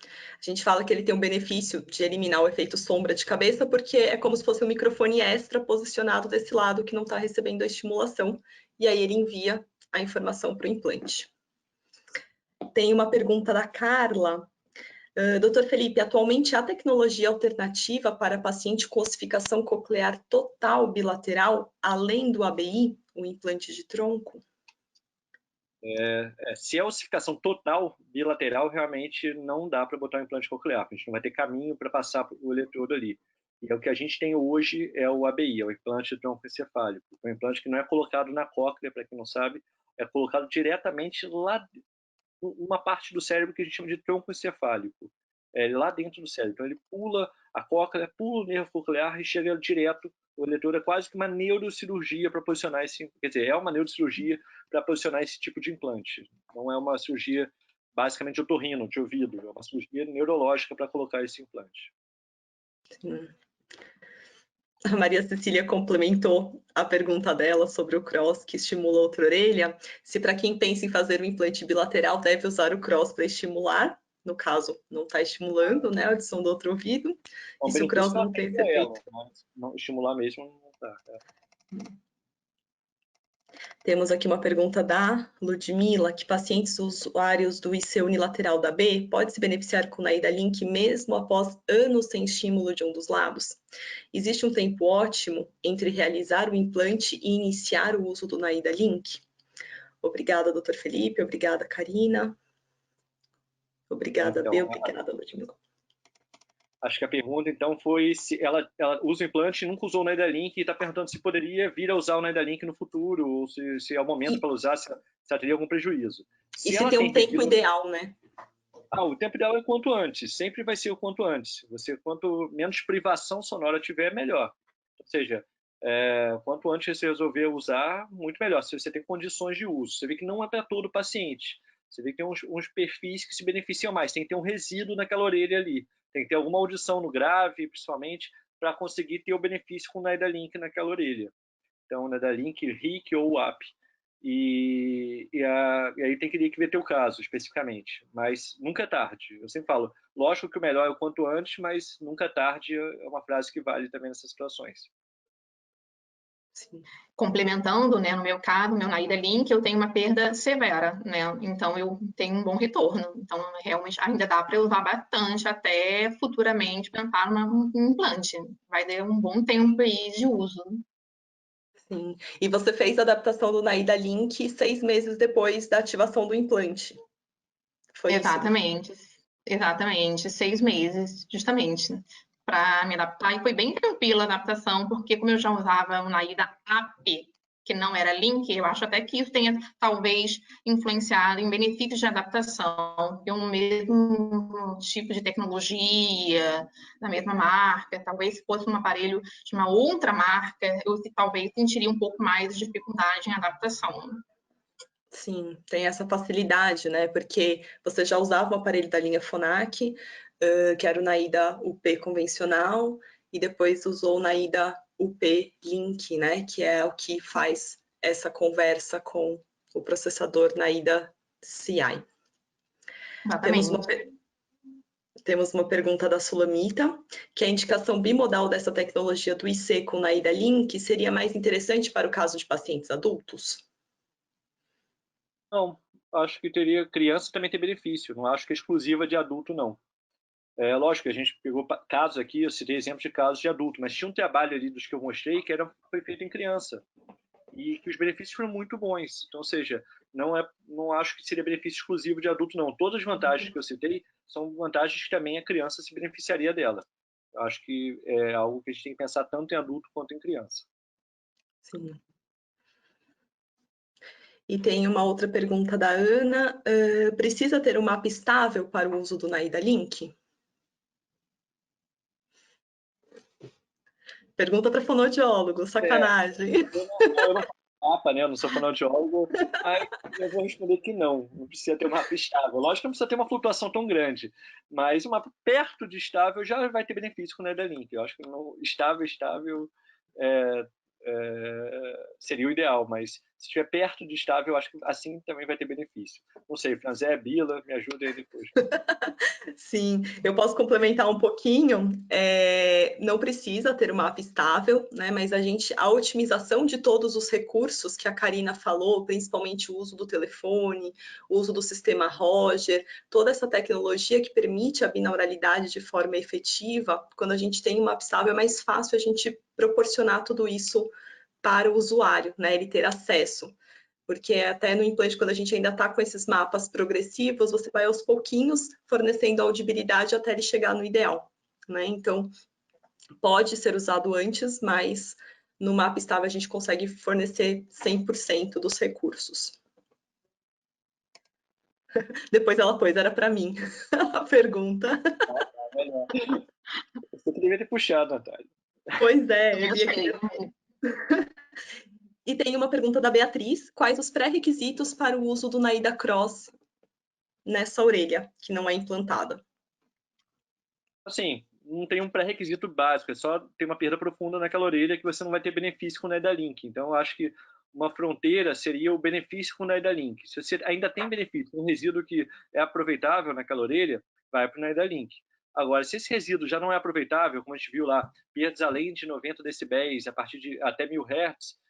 A gente fala que ele tem um benefício de eliminar o efeito sombra de cabeça, porque é como se fosse um microfone extra posicionado desse lado que não está recebendo a estimulação, e aí ele envia a informação para o implante. Tem uma pergunta da Carla. Dr. Felipe, atualmente há tecnologia alternativa para paciente com ossificação coclear total bilateral, além do ABI, o implante de tronco? Se a ossificação total bilateral, realmente não dá para botar um implante coclear, a gente não vai ter caminho para passar o eletrodo ali. E o que a gente tem hoje é o ABI, é o implante de tronco encefálico. É um implante que não é colocado na cóclea, para quem não sabe, é colocado diretamente lá, uma parte do cérebro que a gente chama de tronco encefálico, lá dentro do cérebro. Então ele pula a cóclea, pula o nervo coclear e chega direto. O eletrodo é quase que uma neurocirurgia para posicionar esse, quer dizer, é uma neurocirurgia para posicionar esse tipo de implante. Não é uma cirurgia basicamente de otorrino, de ouvido, é uma cirurgia neurológica para colocar esse implante. Sim. A Maria Cecília complementou a pergunta dela sobre o cross que estimula outra orelha, se para quem pensa em fazer um implante bilateral deve usar o cross para estimular, no caso não está estimulando, né, a audição do outro ouvido, e se o cross não tem esse efeito. Não estimular mesmo não está. Temos aqui uma pergunta da Ludmila, que pacientes usuários do IC unilateral da B pode se beneficiar com Naida Link mesmo após anos sem estímulo de um dos lados? Existe um tempo ótimo entre realizar o implante e iniciar o uso do Naida Link? Obrigada, Dr. Felipe. Obrigada, Karina. Obrigada, Então, B. Obrigada, Ludmila. Acho que a pergunta, então, foi se ela usa o implante e nunca usou o Naida Link e está perguntando se poderia vir a usar o Naida Link no futuro, ou se é o momento para usar, se ela teria algum prejuízo. E se tem um tempo ideal, né? O tempo ideal é o quanto antes, sempre vai ser o quanto antes. Quanto menos privação sonora tiver, melhor. Ou seja, quanto antes você resolver usar, muito melhor, se você tem condições de uso. Você vê que não é para todo paciente. Você vê que tem uns perfis que se beneficiam mais, tem que ter um resíduo naquela orelha ali. Tem que ter alguma audição no grave, principalmente, para conseguir ter o benefício com o Naida Link naquela orelha. Então, Naida Link, RIC ou WAP. E aí tem que ver teu caso, especificamente. Mas nunca é tarde. Eu sempre falo, lógico que o melhor é o quanto antes, mas nunca é tarde é uma frase que vale também nessas situações. Sim. Complementando, né, no meu caso, meu Naida Link, eu tenho uma perda severa, né, então eu tenho um bom retorno, então realmente ainda dá para usar bastante até futuramente pensar num implante, vai ter um bom tempo aí de uso. Sim, e você fez a adaptação do Naida Link 6 meses depois da ativação do implante. Foi exatamente, isso? Exatamente, 6 meses, justamente, para me adaptar, e foi bem tranquila a adaptação, porque como eu já usava o Naida AP, que não era Link, eu acho até que isso tenha, talvez, influenciado em benefícios de adaptação, porque o mesmo tipo de tecnologia, da mesma marca, talvez se fosse um aparelho de uma outra marca, eu talvez sentiria um pouco mais de dificuldade em adaptação. Sim, tem essa facilidade, né? Porque você já usava o aparelho da linha Phonak, que era o Naida UP convencional, e depois usou o Naida UP Link, né? Que é o que faz essa conversa com o processador Naida CI. Temos uma pergunta da Sulamita, que a indicação bimodal dessa tecnologia do IC com Naida Link seria mais interessante para o caso de pacientes adultos? Não, acho que teria criança também tem benefício, não acho que é exclusiva de adulto, não. Lógico que a gente pegou casos aqui, eu citei exemplos de casos de adulto, mas tinha um trabalho ali dos que eu mostrei que foi feito em criança e que os benefícios foram muito bons. Então, ou seja, não acho que seria benefício exclusivo de adulto, não. Todas as vantagens que eu citei são vantagens que também a criança se beneficiaria dela. Eu acho que é algo que a gente tem que pensar tanto em adulto quanto em criança. Sim. E tem uma outra pergunta da Ana. Precisa ter um mapa estável para o uso do Naida Link? Pergunta para fonoaudiólogo, sacanagem. Eu não mapa, né? Eu não sou fonoaudiólogo, mas eu vou responder que não precisa ter um mapa estável. Lógico que não precisa ter uma flutuação tão grande, mas um mapa perto de estável já vai ter benefício com o NetherLink. Eu acho que no estável seria o ideal, mas se estiver perto de estável, eu acho que assim também vai ter benefício. Não sei, Franzé, Bila, me ajuda aí depois. Sim, eu posso complementar um pouquinho. Não precisa ter uma mapa estável, né? Mas a otimização de todos os recursos que a Karina falou, principalmente o uso do telefone, o uso do sistema Roger, toda essa tecnologia que permite a binauralidade de forma efetiva, quando a gente tem um mapa estável, é mais fácil a gente proporcionar tudo isso para o usuário, né? Ele ter acesso. Porque até no implante, quando a gente ainda está com esses mapas progressivos, você vai aos pouquinhos fornecendo audibilidade até ele chegar no ideal, né? Então, pode ser usado antes, mas no mapa estável a gente consegue fornecer 100% dos recursos. Depois ela pôs, era para mim a pergunta. Você que devia ter puxado, Natália. Pois é, eu vi aqui. E tem uma pergunta da Beatriz: quais os pré-requisitos para o uso do Naida Cross nessa orelha, que não é implantada? Assim, não tem um pré-requisito básico, é só ter uma perda profunda naquela orelha que você não vai ter benefício com o NetherLink. Então, eu acho que uma fronteira seria o benefício com o NetherLink. Se você ainda tem benefício, um resíduo que é aproveitável naquela orelha, vai para o NetherLink. Agora, se esse resíduo já não é aproveitável, como a gente viu lá, perdas além de 90 decibéis, a partir de até 1000 Hz,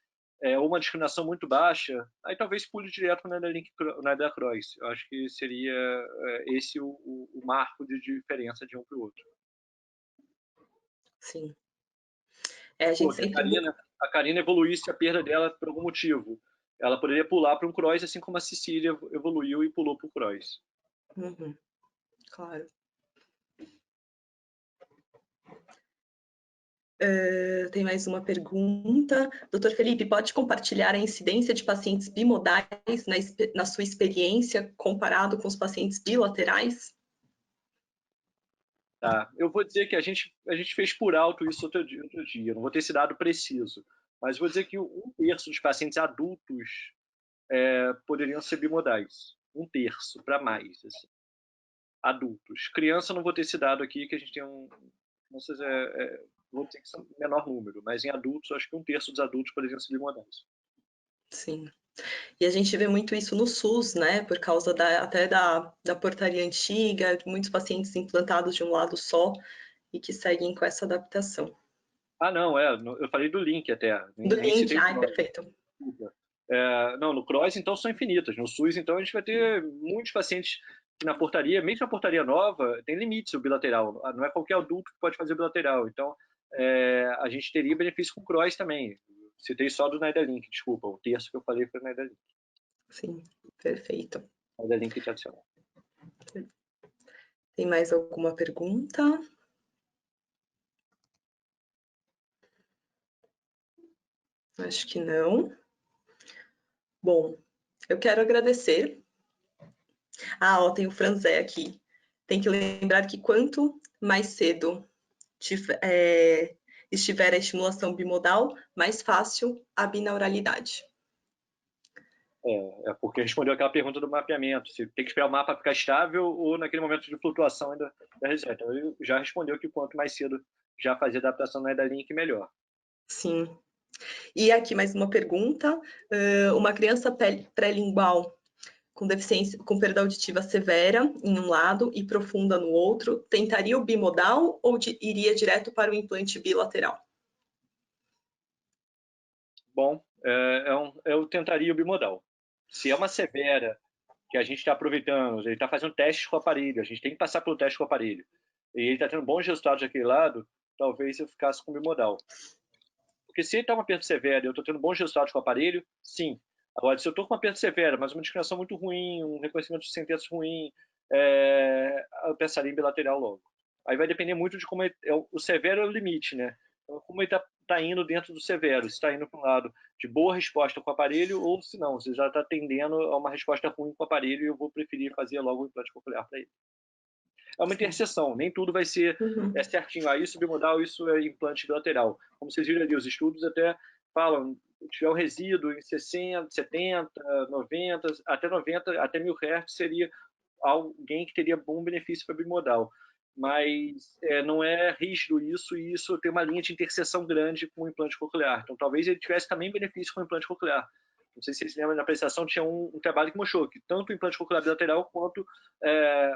ou uma discriminação muito baixa, aí talvez pule direto para o NetherLink, o Nether Cross. Eu acho que seria esse o marco de diferença de um para o outro. Sim. A gente sempre... a Karina evoluísse a perda dela por algum motivo. Ela poderia pular para um cross, assim como a Cecília evoluiu e pulou para o cross. Uhum. Claro. Tem mais uma pergunta. Doutor Felipe, pode compartilhar a incidência de pacientes bimodais na sua experiência comparado com os pacientes bilaterais? Tá. Eu vou dizer que a gente fez por alto isso outro dia. Não vou ter esse dado preciso, mas vou dizer que 1/3 dos pacientes adultos poderiam ser bimodais. 1/3 para mais, assim. Adultos. Criança, não vou ter esse dado aqui, que a gente tem crianças vou dizer que são menor número, mas em adultos, acho que 1/3 dos adultos poderiam ser bimodais. Sim. E a gente vê muito isso no SUS, né? Por causa até da portaria antiga, muitos pacientes implantados de um lado só e que seguem com essa adaptação. Ah, não, eu falei do link até. Do link, perfeito. Não, no Cross, então, são infinitas. No SUS, então, a gente vai ter muitos pacientes que na portaria, mesmo na portaria nova, tem limites o bilateral. Não é qualquer adulto que pode fazer o bilateral. Então, a gente teria benefício com o Cross também. Citei só do NetherLink, desculpa. O terço que eu falei foi o NetherLink. Sim, perfeito. NetherLink tradicional. Tem mais alguma pergunta? Acho que não. Bom, eu quero agradecer. Tem o Franzé aqui. Tem que lembrar que quanto mais cedo estiver a estimulação bimodal, mais fácil a binauralidade. Porque respondeu aquela pergunta do mapeamento, se tem que esperar o mapa ficar estável ou naquele momento de flutuação ainda da reserva. Então, ele já respondeu que quanto mais cedo já fazer adaptação na NetherLink, melhor. Sim. E aqui mais uma pergunta. Uma criança pré-lingual com deficiência, com perda auditiva severa em um lado e profunda no outro, tentaria o bimodal ou iria direto para o implante bilateral? Bom, eu tentaria o bimodal. Se é uma severa que a gente está aproveitando, ele está fazendo testes com o aparelho, a gente tem que passar pelo teste com o aparelho, e ele está tendo bons resultados daquele lado, talvez eu ficasse com o bimodal. Porque se ele está uma perda severa e eu estou tendo bons resultados com o aparelho, sim. Agora, se eu estou com uma perda severa, mas uma discriminação muito ruim, um reconhecimento de sentenças ruim, eu pensaria em bilateral logo. Aí vai depender muito de como o severo é o limite, né? Então, como ele está indo dentro do severo, se está indo para um lado de boa resposta com o aparelho ou se não, se já está tendendo a uma resposta ruim com o aparelho e eu vou preferir fazer logo o implante coclear para ele. É uma interseção, nem tudo vai ser certinho. Isso bimodal, isso é implante bilateral. Como vocês viram ali, os estudos até falam, tiver o resíduo em 60, 70, 90, até 90, até 1000 Hz seria alguém que teria bom benefício para bimodal. Mas não é rígido isso, e isso tem uma linha de interseção grande com o implante coclear. Então, talvez ele tivesse também benefício com o implante coclear. Não sei se vocês lembram, na apresentação tinha um trabalho que mostrou que tanto o implante coclear bilateral quanto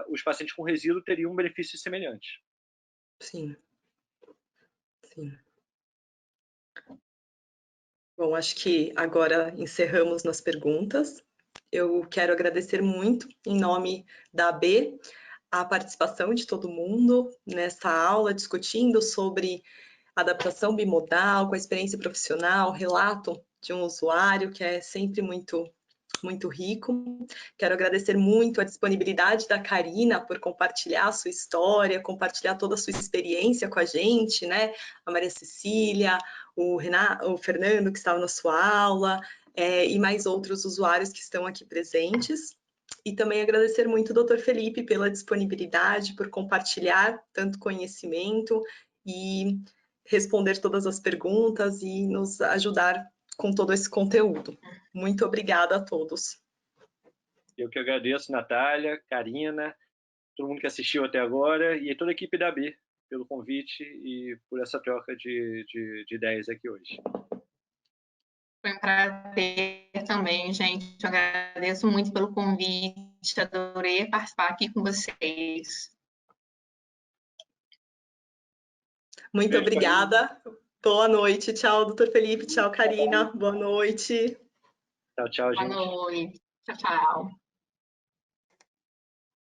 os pacientes com resíduo teriam um benefício semelhante. Sim. Sim. Bom, acho que agora encerramos nas perguntas. Eu quero agradecer muito, em nome da AB, a participação de todo mundo nessa aula, discutindo sobre adaptação bimodal, com a experiência profissional, relato de um usuário, que é sempre muito rico. Quero agradecer muito a disponibilidade da Karina por compartilhar a sua história, compartilhar toda a sua experiência com a gente, né? A Maria Cecília, o Fernando, que estava na sua aula, e mais outros usuários que estão aqui presentes. E também agradecer muito ao Dr. Felipe pela disponibilidade, por compartilhar tanto conhecimento e responder todas as perguntas e nos ajudar com todo esse conteúdo. Muito obrigada a todos. Eu que agradeço, Natália, Karina, todo mundo que assistiu até agora e toda a equipe da AB pelo convite e por essa troca de ideias aqui hoje. Foi um prazer também, gente. Eu agradeço muito pelo convite, adorei participar aqui com vocês. Muito obrigada. Boa noite. Tchau, doutor Felipe. Tchau, Karina. Boa noite. Tchau, tchau, gente. Boa noite. Tchau, tchau.